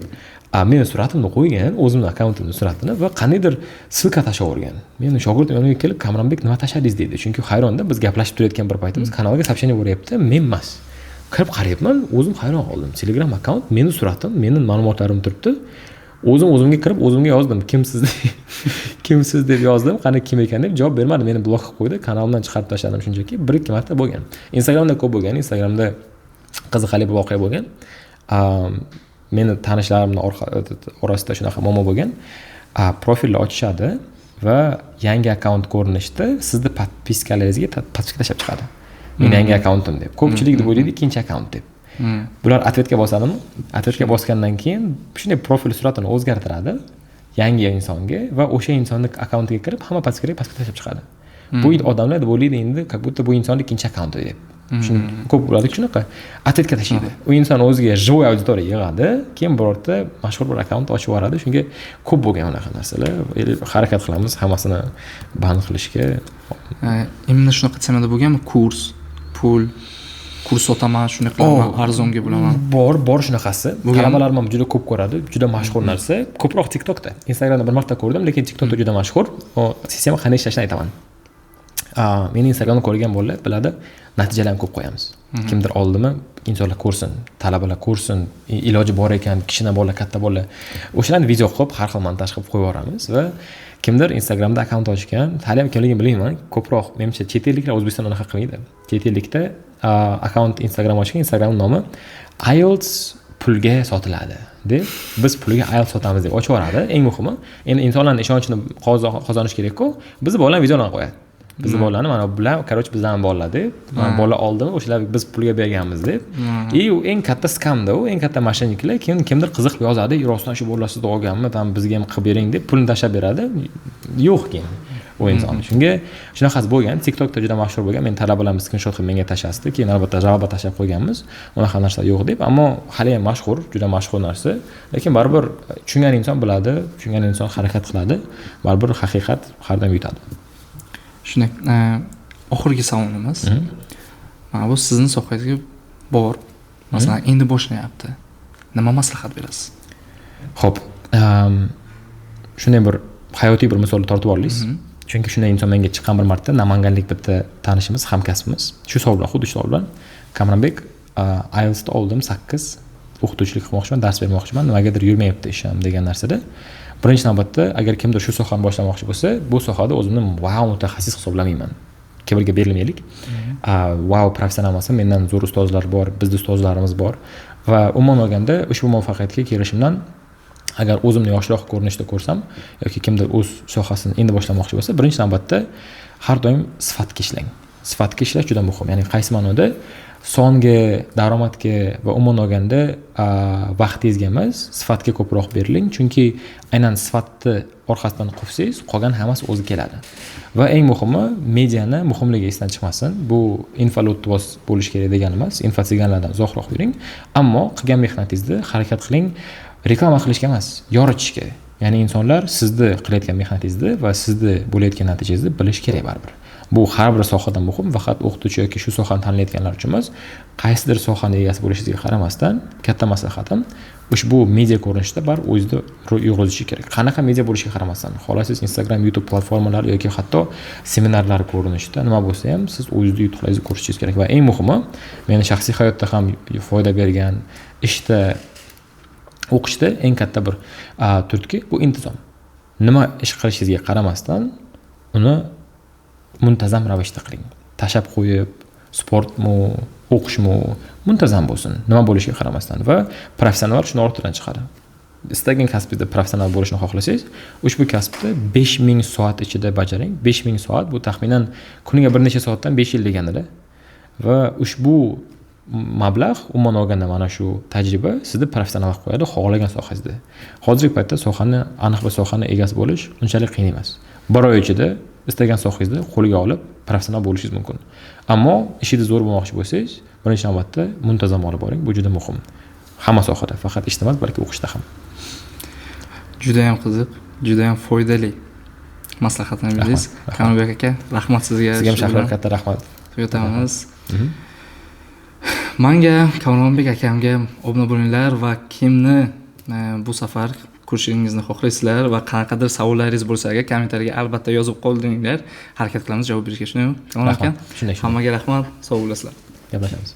Meni suratimni qo'ygan, o'zimning akkauntimning suratini va qandaydir silka tashlavergan. Meni shogirdim yoniga kelib, "Kamranbek nima tashladingiz?" dedi. Chunki hayronda biz gaplashib turayotgan bir paytimiz kanalga soобщение bo'lyapti, men emas. Kirib qarayapman, o'zim hayron qoldim. Telegram akkaunt, meni suratim, meni ma'lumotlarim turibdi. O'zimga kirib, o'zimga yozdim, kimsiz deb yozdim, qani kim ekan deb javob bermadi, meni blok qilib qo'ydi, kanalimdan chiqarib tashladim shunchaki. 1-2 marta bo'lgan. Instagramda ko'p bo'lgan, Instagramda qiziqarli bir voqea bo'lgan. Meni tanishlarimning orasida shunaqa muammo bo'lgan. Profilni ochishadi va yangi akkaunt ko'rinishda sizni podpiskalaringizga podpiska tashlab chiqadi. Men yangi akkauntim deb. Ko'pchilik deb o'ylaydi, ikkinchi akkaunt deb. Bular atvetga bosadimi? Atvetga bosgandan keyin shunday profil suratini o'zgartiradi yangi insonga va o'sha insonning akkauntiga kirib, hamma podpiskaga tashlab chiqadi. Bu odamlar deb o'ylaydi endi, как будто bu insonning ikkinchi akkaunti deb. Shuni ko'p bo'ladi shunaqa. Atvetga tashlaydi. U inson o'ziga живой auditoriya yig'adi, keyin birorta mashhur bir akkaunt ochib yuboradi. Shunga ko'p bo'lgan unaqa narsalar. Harakat qilamiz hammasini band qilishga. Imенно shunaqa temada bo'lganmi? Kurs sotaman, shuni qilaman, arzonga bo'laman. Bor shunaqasi. Talabalarim ham juda ko'p ko'radi, juda mashhur narsa. Ko'proq TikTokda. Instagramda bir marta ko'rdim, lekin TikTokda juda mashhur. O sistema qanday ishlashini aytaman. Meni Instagramda ko'rgan bolalar biladi, natijalarni ko'p qo'yamiz. Kimdir oldimi, insonlar ko'rsin, talabalar ko'rsin, iloji bor ekan, kichkina bola, katta bola. O'shalarni video qilib, har xil montaj qilib qo'yib yuboramiz va kimdir Instagramda akkaunt ochgan, hali ham kimligini bilmayman, ko'proq menimcha chet elliklar O'zbekistonda unaqa qilmaydi. Chet ellikda akkaunt Instagram ochgan, Instagram nomi IELTS pulga sotiladi deb, biz pulga IELTS sotamiz deb ochib yuboradi. Eng muhimi, endi insonlarning ishonchini qozonish kerak-ku, bizni bolalar videolarni qo'yadi. Bizni bolalarni mana bular, короче, bizdan bolalar deb, mana bola oldimi, o'shalar biz pulga berganmiz deb. U eng katta skamda, u eng katta mashinniklar, keyin kimdir qiziqib yozadi, "Rostdan shu bolalar sizga olganmi, tam bizga ham qilib bering" deb pulni tashlab beradi. Yo'q keyin u inson. Shunga shunaqasi bo'lgan. TikTokda juda mashhur bo'lgan. Men talabalarim screenshot qilib menga tashlasdi, keyin albatta javob tashlab qo'yganmiz. Unaqa narsa yo'q deb, ammo hali ham mashhur, juda mashhur narsa. Lekin baribir tushungan inson biladi, tushungan inson harakat qiladi, baribir haqiqat har doim yutadi. Shunday, oxirgi savolimiz. Mana bu sizning sohangizga bor. Masalan, endi boshlayapti. Nima maslahat berasiz? Xo'p, shunday bir hayotiy bir misolni tortib olaysiz. Chunki shunday inson menga chiqqan bir marta namanganlik bitta tanishimiz, hamkasbimiz, shu savol bilan, xuddi shu savol bilan, "Kamranbek, IELTS'da oldim 8, o'qituvchilik qilmoqchiman, dars bermoqchiman, nimagadir yurmayapti ishim" degan narsada birinchi navbatda agar kimdir shu sohani boshlamoqchi bo'lsa, bu sohada o'zimni wow mutaxassis hisoblamayman. Kimga berilmaylik. Wow professional emasman, mendan zo'r ustozlar bor, bizning ustozlarimiz bor va umuman olganda ushbu muvaffaqiyatga kelishimdan agar o'zimni yoshroq ko'rinishda ko'rsam yoki kimdir o'z sohasini endi boshlamoqchi bo'lsa, birinchi navbatda har doim sifatga ishlang. Sifatga ishlash juda muhim. Ya'ni qaysi ma'noda songa, daromadga va umuman olganda vaqtingizga emas, sifatga ko'proq beriling, chunki aynan sifatni orqasidan quvsangiz, qolgan hammasi o'zi keladi. Va eng muhimi, mediani muhimligi esdan chiqmasin. Bu infolotvoz bo'lish kerak degani emas, infotsiganlardan uzoqroq yuring, ammo qilgan mehnatingizni harakat qiling, reklama qilishga emas, yoritishga. Ya'ni insonlar sizni qilayotgan mehnatingizni va sizni bo'layotgan natijangizni bilish kerak baribir. Bu har bir sohada muhim, faqat o'qituvchi yoki shu sohani tanlayotganlar uchun emas, qaysidir sohaning egasi bo'lishingizga qaramasdan, katta maslahatim ushbu media ko'rinishda bar o'zida yurg'izishi kerak. Qanaqa media bo'lishiga qaramasdan, xohlasangiz Instagram, YouTube platformalari yoki hatto seminarlar ko'rinishda nima bo'lsa ham siz o'zingizning yutuqlaringizni ko'rishingiz kerak va eng muhimi, meni shaxsiy hayotda ham foyda bergan, ishda, o'qishda eng katta bir turtki bu intizom. Nima ish qilishingizga qaramasdan uni muntazam ravishda qiling. Tashab qo'yib, sportmi, o'qishmi, muntazam bo'lsin. Nima bo'lishiga qaramasdan va professional shuni ortidan chiqadi. Istagan kasbida professional bo'lishni xohlasangiz, ushbu kasbni 5000 soat ichida bajaring. 5000 soat bu taxminan kuniga bir necha soatdan 5 yil deganida. Va ushbu mablag', umuman olganda mana shu tajriba sizni professional qilib qo'yadi xohlagan sohangizda. Hozirgi paytda sohani, aniq bir sohani egasi bo'lish unchalik qiyin emas. Bir oy ichida istagan sohangizni qo'lga olib, professional bo'lishingiz mumkin. Ammo ishingiz zo'r bo'lmoqchi bo'lsangiz, birinchi navbatda muntazam olib boring. Bu juda muhim. Hamma sohada, faqat ishda emas, balki o'qishda ham. Juda ham qiziq, juda ham foydali maslahatlarni berdingiz. Kamalbek aka, rahmat sizga. Sizga ham Shahriyor katta rahmat. Tugatamiz. Menga, Kamronbek akamga obuna bo'linglar va kimni bu safar kurshingizni xohlaysizlar va qanaqadir savollaringiz bo'lsa, agar kommentariyaga albatta yozib qoldinglar, harakat qilamiz javob berishga. Shunday, Kamron aka. Hammaga rahmat, sog' bo'lasizlar. Gaplashamiz.